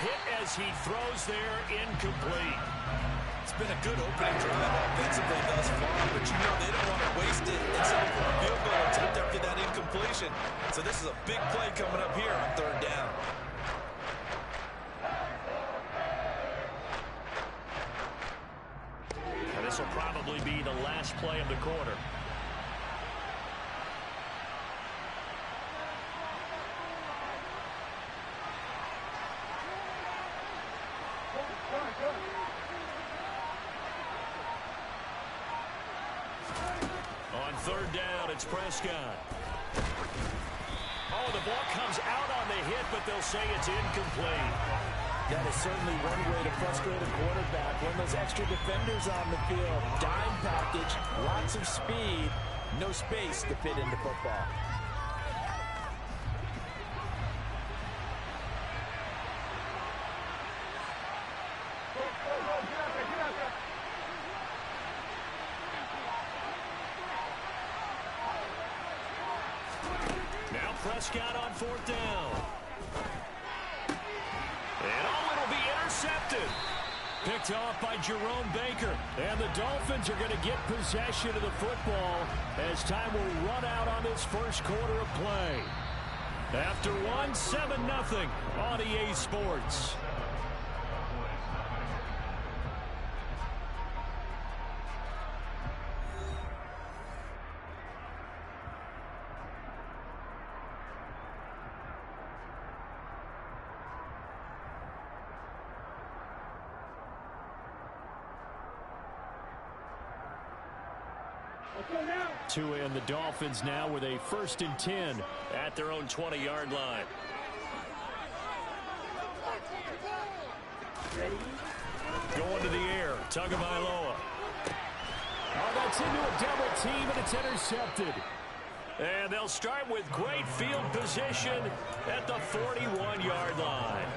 Hit as he throws there, incomplete. It's been a good opening drive offensively thus far, but you know they don't want to waste it and settle for a field goal attempt after that incompletion. So this is a big play coming up here on third down. And this will probably be the last play of the quarter. On third down, it's Prescott. Oh, the ball comes out on the hit, but they'll say it's incomplete. That is certainly one way to frustrate a quarterback. When those extra defenders on the field, dime package, lots of speed, no space to fit into football. Now Prescott on fourth down. And it'll be intercepted. Picked off by Jerome Baker. And the Dolphins are going to get possession of the football as time will run out on this first quarter of play. After 7-0 on EA Sports. To end the Dolphins now with a 1st and 10 at their own 20-yard line. Going to the air, Tagovailoa. Oh, that's into a double team, and it's intercepted. And they'll start with great field position at the 41-yard line.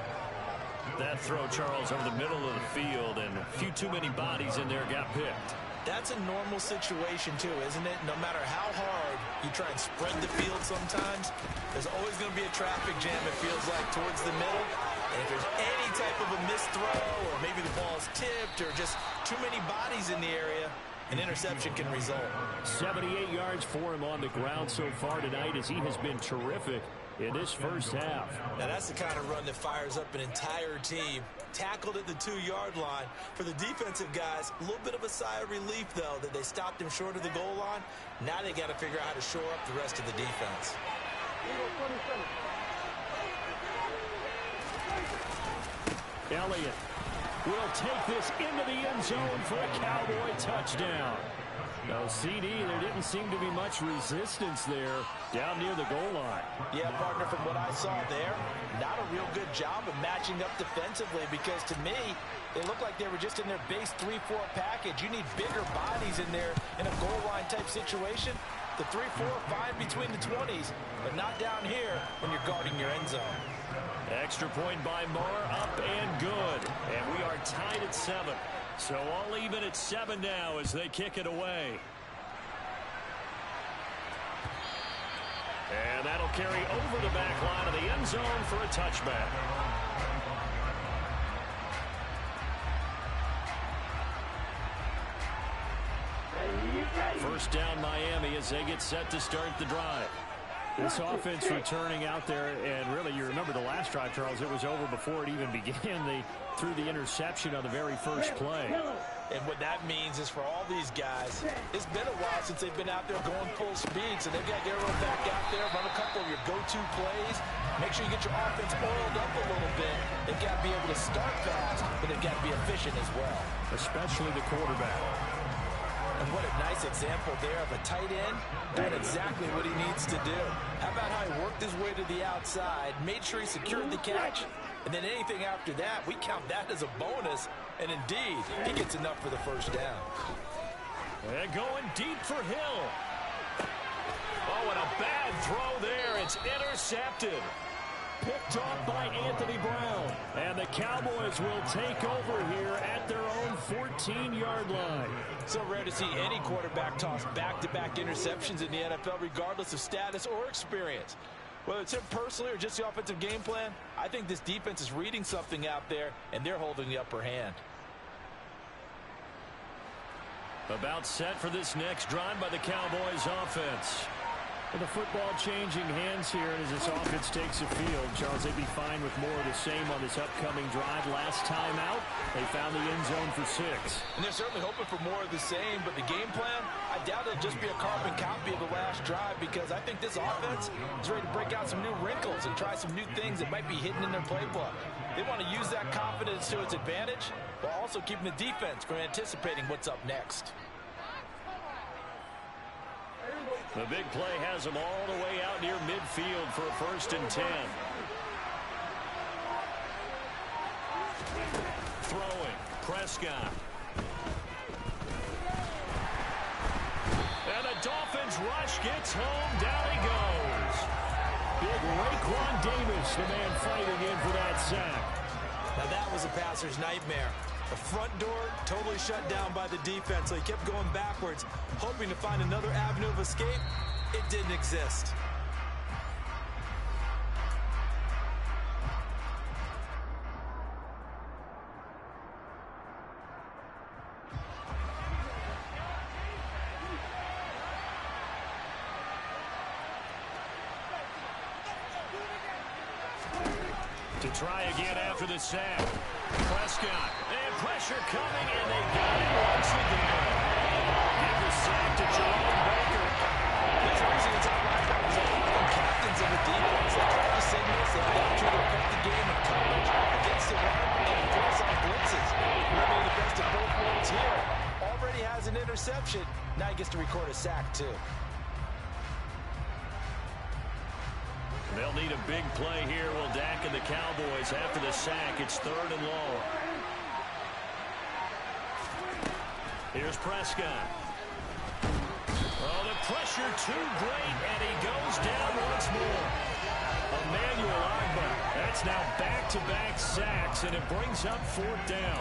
That throw, Charles, over the middle of the field, and a few too many bodies in there got picked. That's a normal situation, too, isn't it? No matter how hard you try and spread the field sometimes, there's always going to be a traffic jam, it feels like, towards the middle. And if there's any type of a missed throw, or maybe the ball's tipped, or just too many bodies in the area, an interception can result. 78 yards for him on the ground so far tonight, as he has been terrific in this first half. Now that's the kind of run that fires up an entire team. Tackled at the 2-yard line. For the defensive guys, a little bit of a sigh of relief, though, that they stopped him short of the goal line. Now they got to figure out how to shore up the rest of the defense. Elliott will take this into the end zone for a Cowboy touchdown. No, CD, there didn't seem to be much resistance there down near the goal line. Yeah, partner, from what I saw there, not a real good job of matching up defensively, because to me, it looked like they were just in their base 3-4 package. You need bigger bodies in there in a goal line type situation. The 3-4 fine between the 20s, but not down here when you're guarding your end zone. Extra point by Marr, up and good. And we are tied at 7. So all even at 7 now as they kick it away. And that'll carry over the back line of the end zone for a touchback. First down Miami as they get set to start the drive. This offense returning out there, and really, you remember the last drive, Charles, it was over before it even began. They threw the interception on the very first play. And what that means is for all these guys, it's been a while since they've been out there going full speed, so they've got to get everyone back out there, run a couple of your go-to plays, make sure you get your offense oiled up a little bit. They've got to be able to start fast, but they've got to be efficient as well. Especially the quarterback. And what a nice example there of a tight end doing exactly what he needs to do. How about how he worked his way to the outside, made sure he secured the catch, and then anything after that, we count that as a bonus. And indeed, he gets enough for the first down. And going deep for Hill. Oh, and a bad throw there. It's intercepted. Picked off by Anthony Brown. And the Cowboys will take over here at their own 14-yard line. So rare to see any quarterback toss back-to-back interceptions in the NFL, regardless of status or experience. Whether it's him personally or just the offensive game plan, I think this defense is reading something out there, and they're holding the upper hand. About set for this next drive by the Cowboys offense. With the football changing hands here, and as this offense takes the field, Charles, they'd be fine with more of the same on this upcoming drive. Last time out, they found the end zone for 6. And they're certainly hoping for more of the same, but the game plan, I doubt it'll just be a carbon copy of the last drive, because I think this offense is ready to break out some new wrinkles and try some new things that might be hidden in their playbook. They want to use that confidence to its advantage, while also keeping the defense from anticipating what's up next. The big play has them all the way out near midfield for a 1st and 10. Throwing, Prescott. And the Dolphins rush gets home, down he goes. Big Raekwon Davis, the man fighting in for that sack. Now that was a passer's nightmare. The front door totally shut down by the defense, so he kept going backwards, hoping to find another avenue of escape. It didn't exist. To try again after the sack. Prescott, and pressure coming, and they got it once again. Give the sack to Jerome Baker. There's a reason it's all linebackers and captains of the defense. They try to signals, they like to affect the game in coverage against the run and force on blitzes. Really the best of both worlds here. Already has an interception. Now he gets to record a sack, too. They'll need a big play here. Will Dak and the Cowboys after the sack. It's 3rd and long. Here's Prescott. Oh, the pressure too great, and he goes down once more. Emmanuel Ogbah. That's now back-to-back sacks, and it brings up 4th down.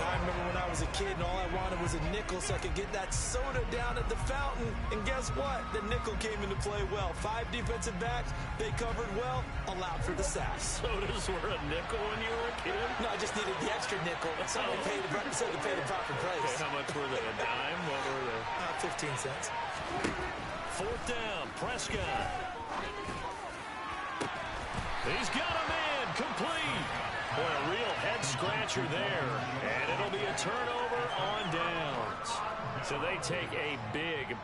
I remember when I was a kid and all I wanted was a nickel so I could get that soda down at the fountain. And guess what? The nickel came into play well. 5 defensive backs, they covered well, allowed for the sacks. Sodas were a nickel when you were a kid? No, I just needed the extra nickel. Someone paid the proper price. Okay, how much were they? A dime? What were they? 15 cents. 4th down, Prescott. He's got a man, complete. Boy, a real head-scratcher there. And it'll be a turnover on downs. So they take a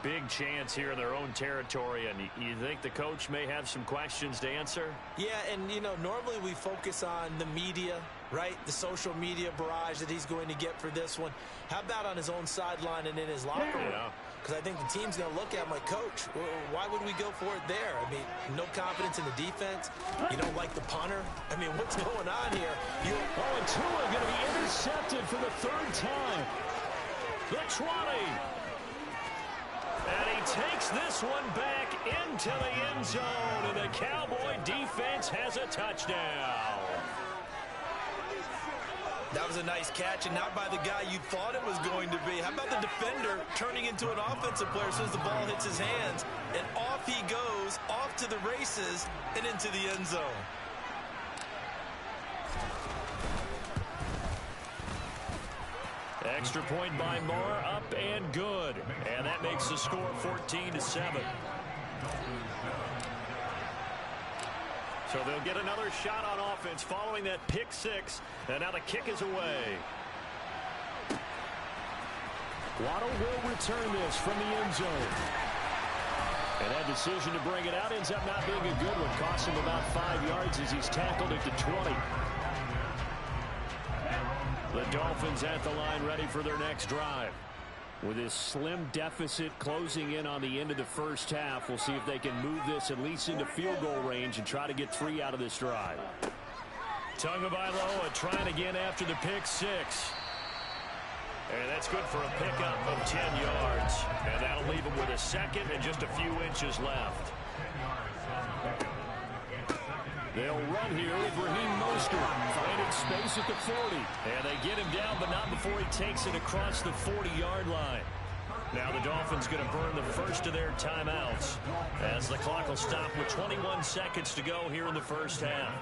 big chance here in their own territory. And you think the coach may have some questions to answer? Yeah, and, you know, normally we focus on the media, right? The social media barrage that he's going to get for this one. How about on his own sideline and in his locker room? Yeah. Because I think the team's going to look at him like, Coach, why would we go for it there? I mean, no confidence in the defense. You don't like the punter. I mean, what's going on here? And Tua going to be intercepted for the 3rd time. The 20. And he takes this one back into the end zone. And the Cowboy defense has a touchdown. That was a nice catch, and not by the guy you thought it was going to be. How about the defender turning into an offensive player as soon as the ball hits his hands? And off he goes, off to the races, and into the end zone. Extra point by Moore, up and good. And that makes the score 14-7. So they'll get another shot on offense following that pick 6. And now the kick is away. Waddle will return this from the end zone. And that decision to bring it out ends up not being a good one. Costs him about 5 yards as he's tackled at the 20. The Dolphins at the line ready for their next drive. With this slim deficit closing in on the end of the first half, we'll see if they can move this at least into field goal range and try to get 3 out of this drive. Tagovailoa trying again after the pick 6. And that's good for a pickup of 10 yards. And that'll leave him with a second and just a few inches left. They'll run here with Raheem Mostert, finding space at the 40. And they get him down, but not before he takes it across the 40-yard line. Now the Dolphins going to burn the first of their timeouts as the clock will stop with 21 seconds to go here in the first half.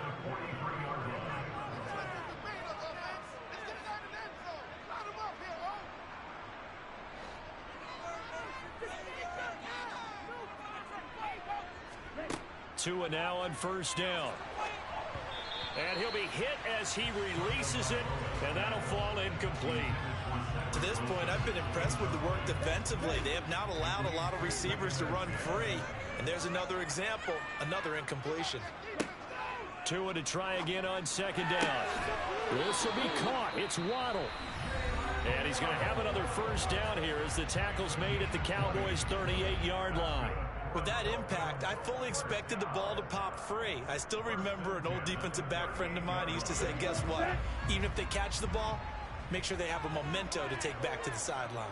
Tua now on first down. And he'll be hit as he releases it, and that'll fall incomplete. To this point, I've been impressed with the work defensively. They have not allowed a lot of receivers to run free. And there's another example, another incompletion. Tua to try again on second down. This will be caught. It's Waddle. And he's going to have another first down here as the tackle's made at the Cowboys' 38-yard line. With that impact, I fully expected the ball to pop free. I still remember an old defensive back friend of mine. He used to say, guess what? Even if they catch the ball, make sure they have a memento to take back to the sideline.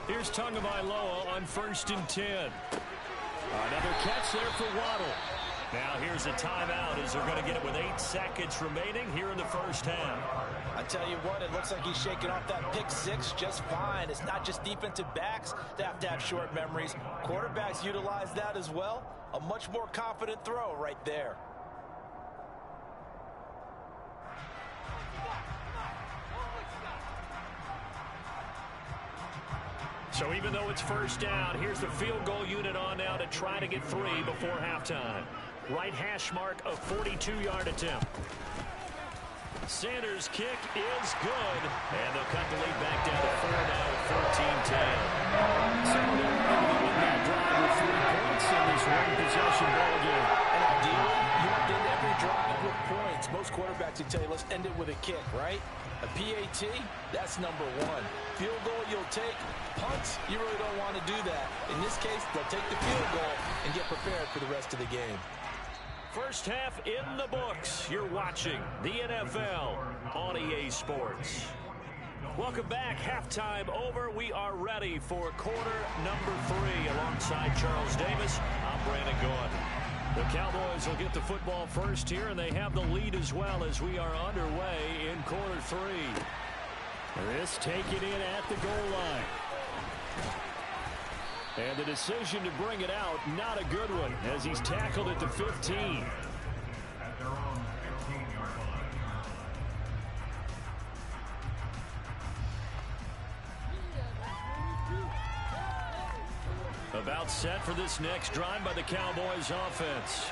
Here's Tagovailoa on 1st and 10. Another catch there for Waddle. Now here's a timeout as they're going to get it with 8 seconds remaining here in the first half. I tell you what, it looks like he's shaking off that pick 6 just fine. It's not just defensive backs that have to have short memories. Quarterbacks utilize that as well. A much more confident throw right there. So even though it's first down, here's the field goal unit on now to try to get 3 before halftime. Right hash mark, a 42-yard attempt. Sanders' kick is good, and they'll cut the lead back down to 4 now at 14-10. So they're ending that drive with 3 points in this one-possession ball game. And ideally, you want to end every drive with points. Most quarterbacks would tell you, let's end it with a kick, right? A PAT, that's number 1. Field goal you'll take. Punts, you really don't want to do that. In this case, they'll take the field goal and get prepared for the rest of the game. First half in the books. You're watching the NFL on EA Sports. Welcome back. Halftime over. We are ready for quarter number 3. Alongside Charles Davis, I'm Brandon Gaudin. The Cowboys will get the football first here, and they have the lead as well as we are underway in quarter 3. This taken in at the goal line. And the decision to bring it out, not a good one, as he's tackled at the 15. At their own 15-yard line. About set for this next drive by the Cowboys offense.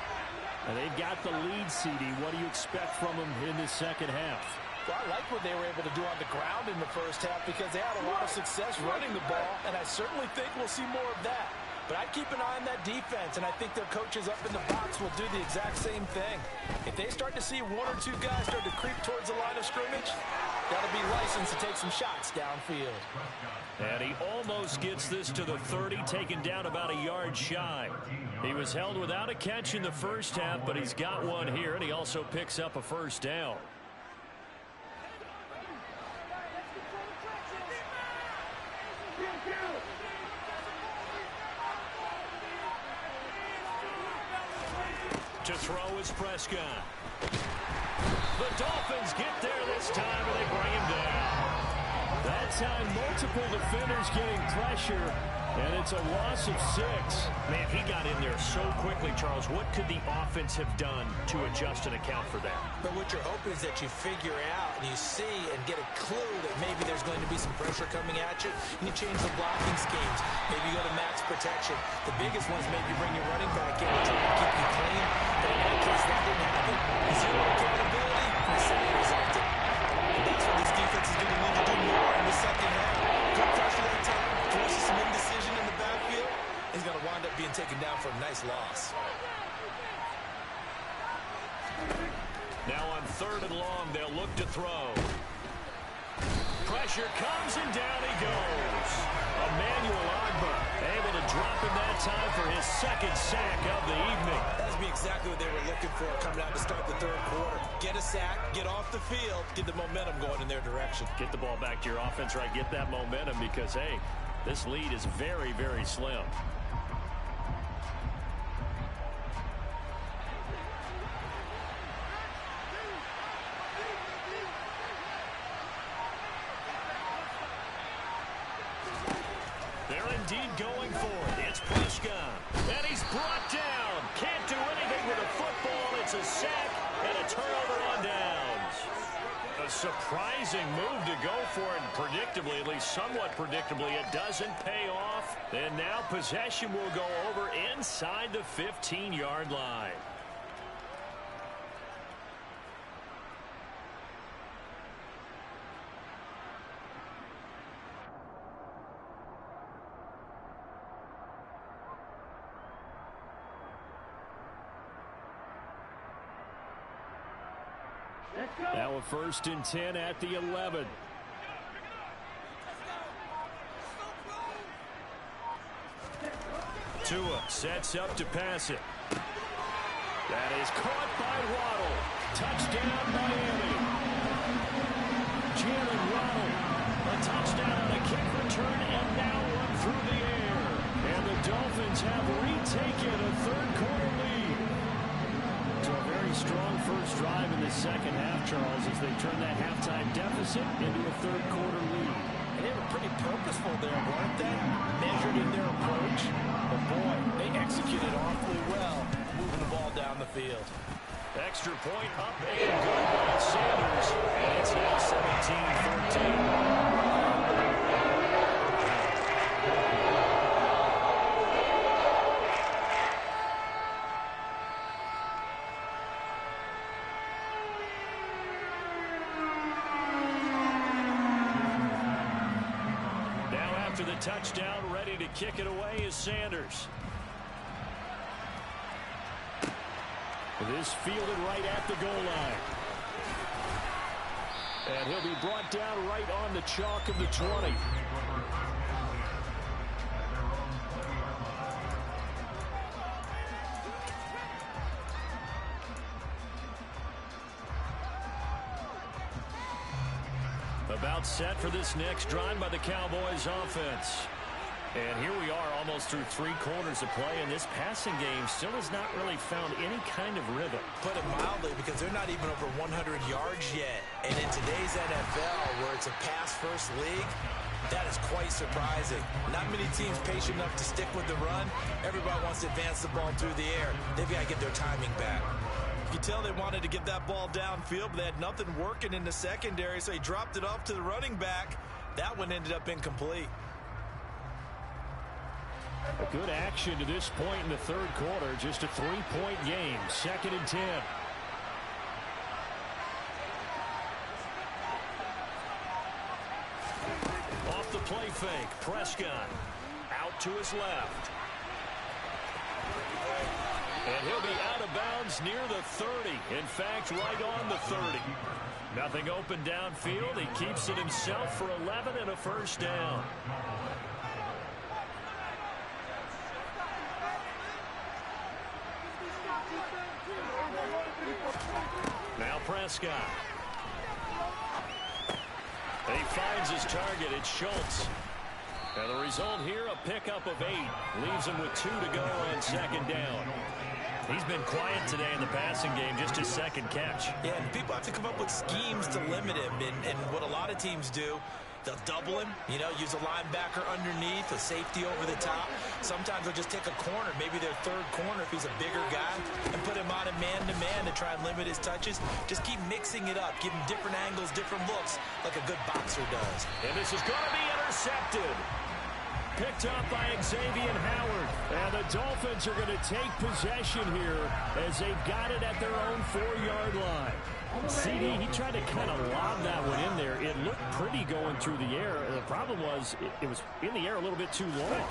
And they've got the lead, CD. What do you expect from them in this second half? Well, I like what they were able to do on the ground in the first half because they had a lot of success running the ball, and I certainly think we'll see more of that. But I'd keep an eye on that defense, and I think their coaches up in the box will do the exact same thing. If they start to see 1 or 2 guys start to creep towards the line of scrimmage, that'll be licensed to take some shots downfield. And he almost gets this to the 30, taken down about a yard shy. He was held without a catch in the first half, but he's got one here, and he also picks up a first down. To throw is Prescott. The Dolphins get there this time, and they bring him down. That time, multiple defenders getting pressure, and it's a loss of 6. Man, he got in there so quickly, Charles. What could the offense have done to adjust and account for that? But what you're hoping is that you figure out and you see and get a clue that maybe there's going to be some pressure coming at you, and you change the blocking schemes. Maybe you go to max protection. The biggest ones maybe bring your running back in and try to keep you clean. But in that case, that didn't happen. Zero accountability, and the same resulted. And that's what this defense is going to need to do more in the second half. Good pressure that time, forces some indecision in the backfield. He's going to wind up being taken down for a nice loss. Now on 3rd and long, they'll look to throw. Pressure comes, and down he goes. Emmanuel Agba able to drop him that time for his 2nd sack of the evening. That's exactly what they were looking for coming out to start the 3rd quarter. Get a sack, get off the field, get the momentum going in their direction. Get the ball back to your offense, right? Get that momentum because, hey, this lead is very, very slim. They're indeed going for it. It's Prescott. And he's brought down. Can't do anything with a football. It's a sack and a turnover on downs. A surprising move to go for it. Predictably, at least somewhat predictably, it doesn't pay off. And now possession will go over inside the 15-yard line. Now a 1st and 10 at the 11. Tua sets up to pass it. That is caught by Waddle. Touchdown, Miami. Jalen Waddle. A touchdown on a kick return and now one through the air. And the Dolphins have retaken a 3rd quarter lead. So a very strong first drive in the second half, Charles, as they turn that halftime deficit into a 3rd quarter lead. And they were pretty purposeful there, weren't they? Measured in their approach. But boy, they executed awfully well, moving the ball down the field. Extra point up and good by Sanders. And it's now 17-14. The touchdown, ready to kick it away is Sanders. This fielded right at the goal line. And he'll be brought down right on the chalk of the 20. About set for this next drive by the Cowboys offense. And here we are almost through 3 quarters of play, and this passing game still has not really found any kind of rhythm. Put it mildly, because they're not even over 100 yards yet. And in today's NFL, where it's a pass-first league, that is quite surprising. Not many teams patient enough to stick with the run. Everybody wants to advance the ball through the air. They've got to get their timing back. You can tell they wanted to get that ball downfield, but they had nothing working in the secondary, so he dropped it off to the running back. That one ended up incomplete. A good action to this point in the third quarter. Just a 3-point game. 2nd and 10. Off the play fake. Prescott out to his left. And he'll be out of bounds near the 30. In fact, right on the 30. Nothing open downfield. He keeps it himself for 11 and a first down. Now Prescott. And he finds his target. It's Schultz. And the result here, a pickup of 8. Leaves him with 2 to go on 2nd down. He's been quiet today in the passing game, just his 2nd catch. Yeah, and people have to come up with schemes to limit him. And what a lot of teams do, they'll double him, use a linebacker underneath, a safety over the top. Sometimes they'll just take a corner, maybe their 3rd corner if he's a bigger guy, and put him on a man-to-man to try and limit his touches. Just keep mixing it up, give him different angles, different looks, like a good boxer does. And this is going to be intercepted. Picked up by Xavier Howard. And the Dolphins are going to take possession here as they've got it at their own 4-yard line. CD, he tried to kind of lob that one in there. It looked pretty going through the air. The problem was it was in the air a little bit too long.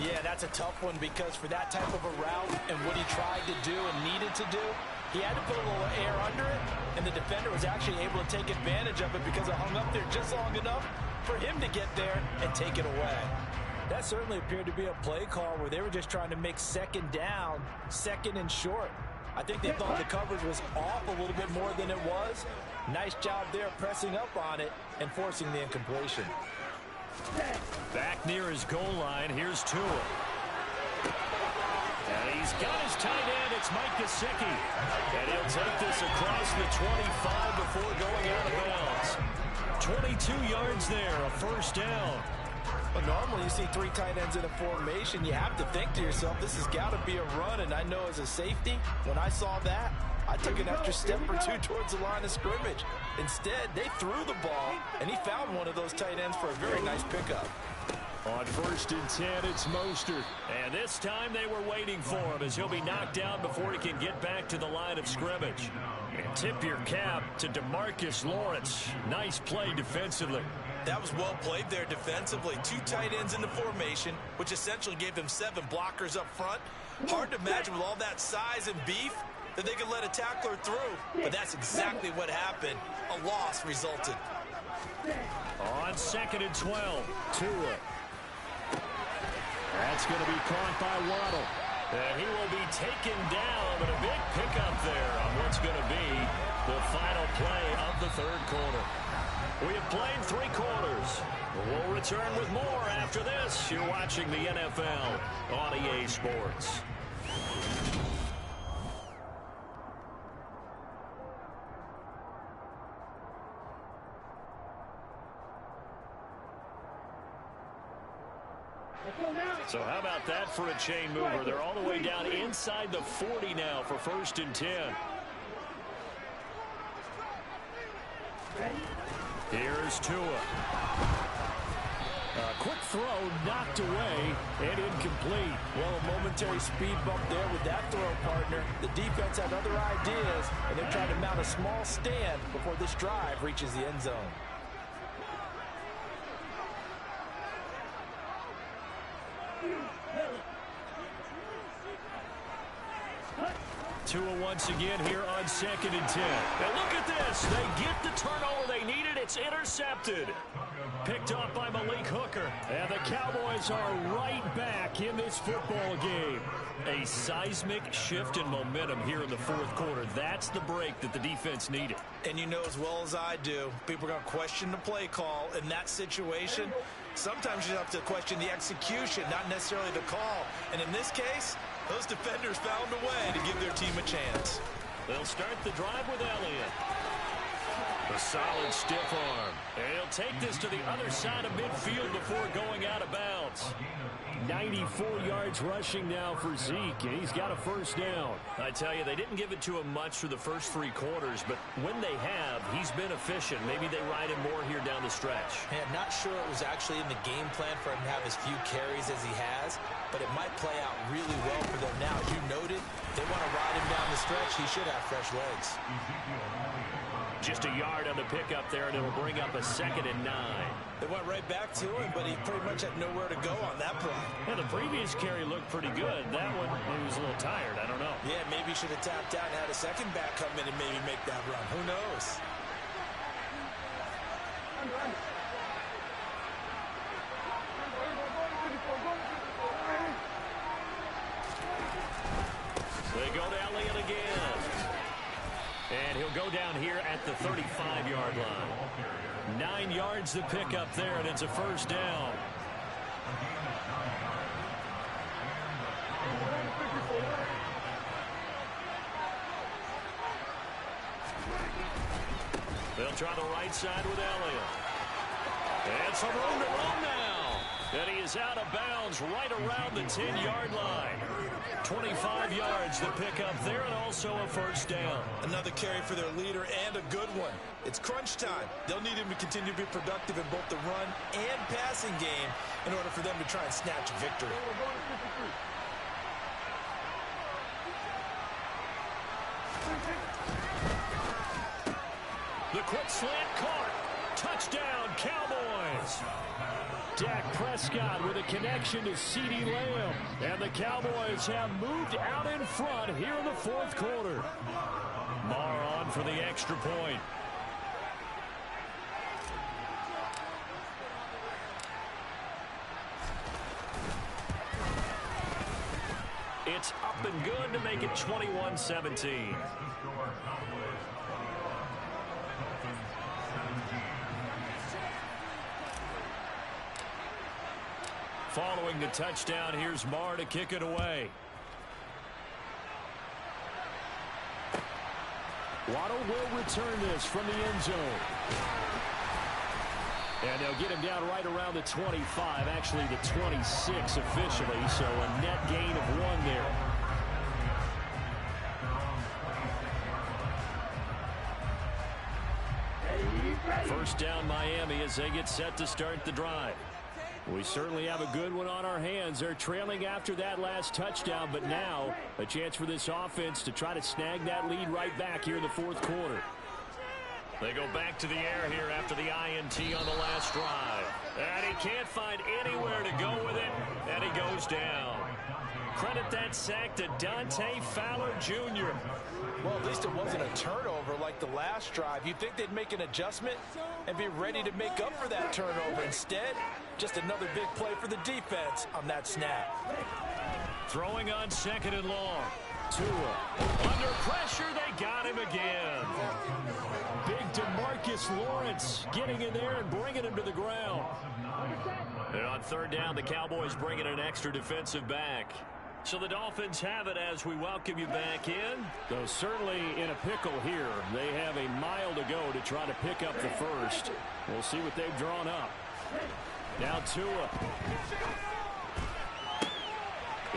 Yeah, that's a tough one because for that type of a route and what he tried to do and needed to do, he had to put a little air under it, and the defender was actually able to take advantage of it because it hung up there just long enough for him to get there and take it away. That certainly appeared to be a play call where they were just trying to make 2nd down, 2nd and short. I think they thought the coverage was off a little bit more than it was. Nice job there pressing up on it and forcing the incompletion. Back near his goal line, here's Tua. And he's got his tight end, it's Mike Gesicki. And he'll take this across the 25 before going out of bounds. 22 yards there, a first down. But normally you see 3 tight ends in a formation, you have to think to yourself, this has got to be a run. And I know as a safety, when I saw that, I took an extra step or 2 towards the line of scrimmage. Instead, they threw the ball, and he found one of those tight ends for a very nice pickup. On 1st and 10, it's Mostert. And this time they were waiting for him as he'll be knocked down before he can get back to the line of scrimmage. And tip your cap to DeMarcus Lawrence. Nice play defensively. That was well played there defensively. 2 tight ends in the formation, which essentially gave them 7 blockers up front. Hard to imagine with all that size and beef that they could let a tackler through. But that's exactly what happened. A loss resulted. On 2nd and 12, Tua. That's going to be caught by Waddle. And he will be taken down, but a big pickup there on what's going to be the final play of the 3rd quarter. We have played 3 quarters. We'll return with more after this. You're watching the NFL on EA Sports. So how about that for a chain mover? They're all the way down inside the 40 now for 1st and 10. Here's Tua. A quick throw knocked away and incomplete. Well, a momentary speed bump there with that throw, partner. The defense had other ideas, and they're trying to mount a small stand before this drive reaches the end zone. Tua once again here on 2nd and 10. And look at this. They get the turnover they needed. It's intercepted. Picked up by Malik Hooker. And the Cowboys are right back in this football game. A seismic shift in momentum here in the 4th quarter. That's the break that the defense needed. And you know as well as I do, people are going to question the play call in that situation. Sometimes you have to question the execution, not necessarily the call. And in this case, those defenders found a way to give their team a chance. They'll start the drive with Elliott. A solid stiff arm. And he'll take this to the other side of midfield before going out of bounds. 94 yards rushing now for Zeke, and he's got a first down. I tell you, they didn't give it to him much for the first 3 quarters, but when they have, he's been efficient. Maybe they ride him more here down the stretch. Man, not sure it was actually in the game plan for him to have as few carries as he has, but it might play out really well for them now. As you noted, they want to ride him down the stretch. He should have fresh legs. Just a yard on the pickup there, and it'll bring up a 2nd and 9. They went right back to him, but he pretty much had nowhere to go on that play. Yeah, the previous carry looked pretty good. That one, he was a little tired. I don't know. Yeah, maybe he should have tapped out and had a second back come in and maybe make that run. Who knows? They go to Elliott again. And he'll go down here at the 35-yard line. 9 yards to pick up there, and it's a first down. They'll try the right side with Elliott. And some room to run now. And he is out of bounds right around the 10-yard line. 25 yards to pick up there, and also a first down. Another carry for their leader, and a good one. It's crunch time. They'll need him to continue to be productive in both the run and passing game in order for them to try and snatch a victory. The quick slant caught. Touchdown, Cowboys. Dak Prescott with a connection to CeeDee Lamb. And the Cowboys have moved out in front here in the 4th quarter. Marr on for the extra point. It's up and good to make it 21-17. Following the touchdown, here's Marr to kick it away. Waddle will return this from the end zone. And they'll get him down right around the 25, actually the 26 officially, so a net gain of 1 there. First down, Miami, as they get set to start the drive. We certainly have a good one on our hands. They're trailing after that last touchdown, but now a chance for this offense to try to snag that lead right back here in the 4th quarter. They go back to the air here after the INT on the last drive. And he can't find anywhere to go with it, and he goes down. Credit that sack to Dante Fowler Jr. Well, at least it wasn't a turnover like the last drive. You'd think they'd make an adjustment and be ready to make up for that turnover. Instead, just another big play for the defense on that snap. Throwing on 2nd and long. Tua. Under pressure, they got him again. Big DeMarcus Lawrence getting in there and bringing him to the ground. And on 3rd down, the Cowboys bring in an extra defensive back. So the Dolphins have it as we welcome you back in. Though certainly in a pickle here. They have a mile to go to try to pick up the first. We'll see what they've drawn up. Now Tua.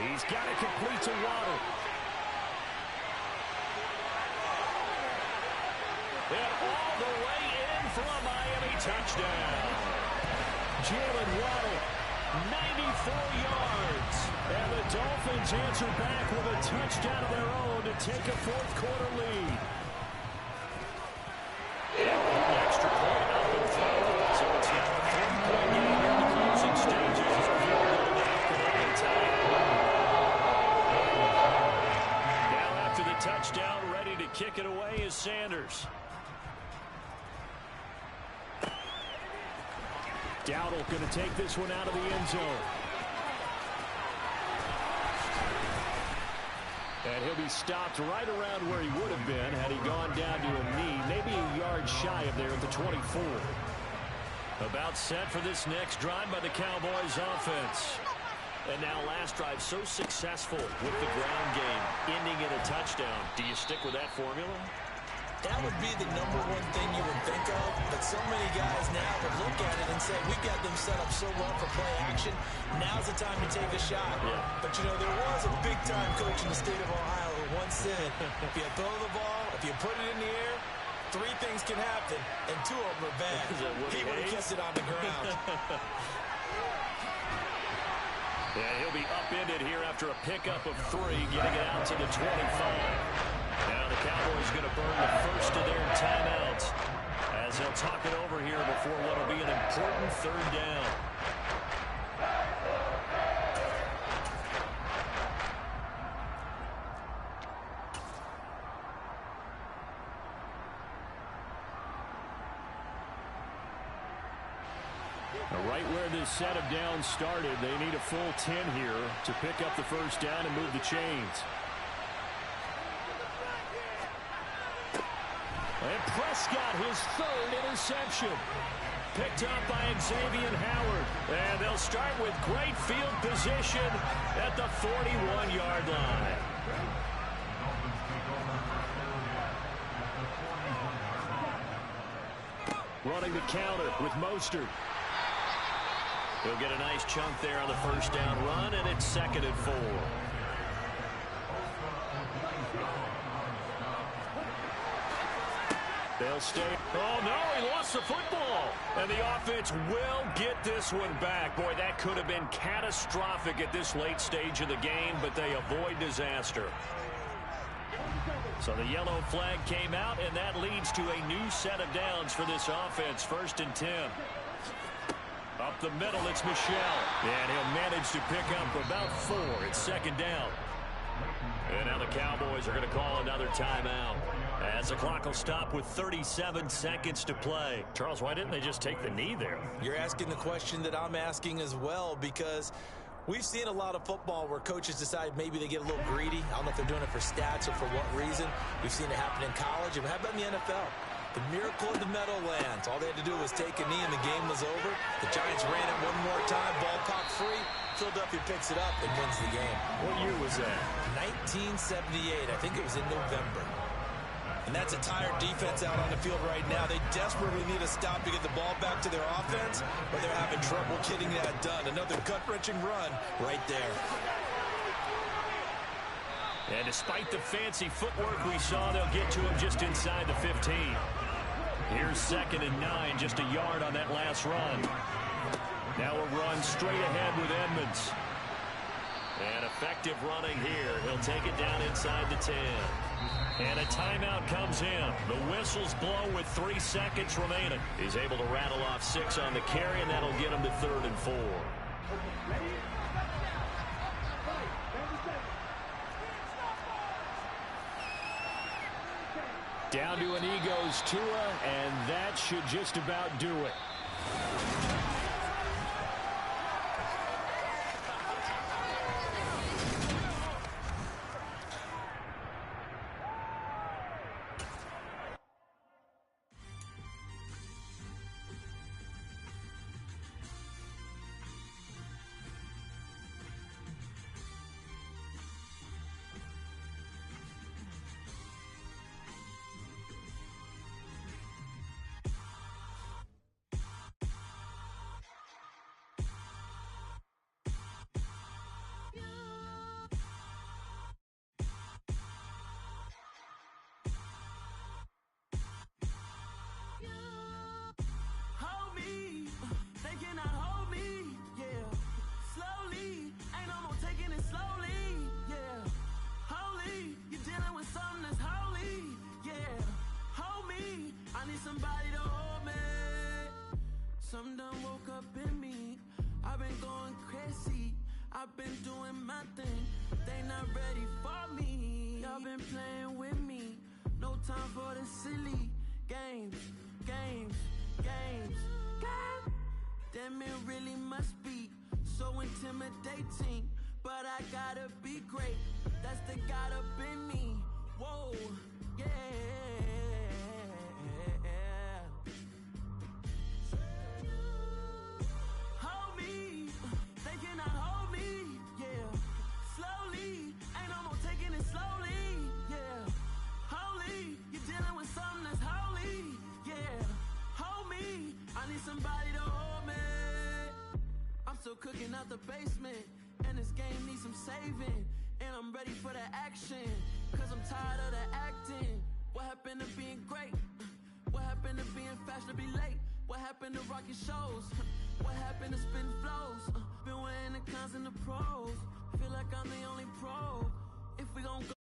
He's got it complete to Waddle. And all the way in for a Miami touchdown. Jalen Waddle, 94 yards. And the Dolphins answer back with a touchdown of their own to take a 4th quarter lead. Extra point up in front. So it's now a 3-point game in the closing stages as we're going after the time. Now after the touchdown, ready to kick it away is Sanders. Dowdle going to take this one out of the end zone. And he'll be stopped right around where he would have been had he gone down to a knee, maybe a yard shy of there at the 24. About set for this next drive by the Cowboys offense. And now last drive so successful with the ground game, ending in a touchdown. Do you stick with that formula? That would be the number one thing you would think of, but so many guys now would look at it and say, we've got them set up so well for play action, now's the time to take a shot. Yeah. But, you know, there was a big-time coach in the state of Ohio who once said, if you throw the ball, if you put it in the air, 3 things can happen, and 2 of them are bad. He would have kept it on the ground. Yeah, he'll be upended here after a pickup of 3, getting it out to the 25. Now the Cowboys going to burn the first of their timeouts as they'll talk it over here before what will be an important 3rd down. Right where this set of downs started, they need a full 10 here to pick up the first down and move the chains. And Prescott, his 3rd interception. Picked up by Xavier Howard. And they'll start with great field position at the 41-yard line. Running the counter with Mostert. He'll get a nice chunk there on the first down run, and it's 2nd and 4. They'll stay. Oh, no, he lost the football. And the offense will get this one back. Boy, that could have been catastrophic at this late stage of the game, but they avoid disaster. So the yellow flag came out, and that leads to a new set of downs for this offense. 1st and 10. Up the middle, it's Michel. And he'll manage to pick up about 4. It's 2nd down. And now the Cowboys are going to call another timeout as the clock will stop with 37 seconds to play. Charles, why didn't they just take the knee there? You're asking the question that I'm asking as well, because we've seen a lot of football where coaches decide maybe they get a little greedy. I don't know if they're doing it for stats or for what reason. We've seen it happen in college. And how about in the NFL? The miracle of the Meadowlands. All they had to do was take a knee and the game was over. The Giants ran it one more time. Ball popped free. Philadelphia picks it up and wins the game. What year was that? 1978. I think it was in November. And that's a tired defense out on the field right now. They desperately need a stop to get the ball back to their offense, but they're having trouble getting that done. Another gut-wrenching run right there. And despite the fancy footwork we saw, they'll get to him just inside the 15. Here's 2nd and 9, just a yard on that last run. Now a run straight ahead with Edmonds. And effective running here. He'll take it down inside the 10. And a timeout comes in. The whistles blow with 3 seconds remaining. He's able to rattle off 6 on the carry, and that'll get him to 3rd and 4. Down to an Egos Tua, and that should just about do it. Something done woke up in me. I've been going crazy. I've been doing my thing. They not ready for me. Y'all been playing with me. No time for the silly games. Damn, it really must be so intimidating. But I gotta be great. That's the God up in me. Whoa, yeah. slowly, yeah. Holy, you're dealing with something that's holy, yeah. Hold me, I need somebody to hold me. I'm still cooking out the basement, and this game needs some saving. And I'm ready for the action, cause I'm tired of the acting. What happened to being great? What happened to being fashionably late? What happened to rocking shows? What happened to spin flows? Been wearing the cons and the pros. Feel like I'm the only pro. If we gon'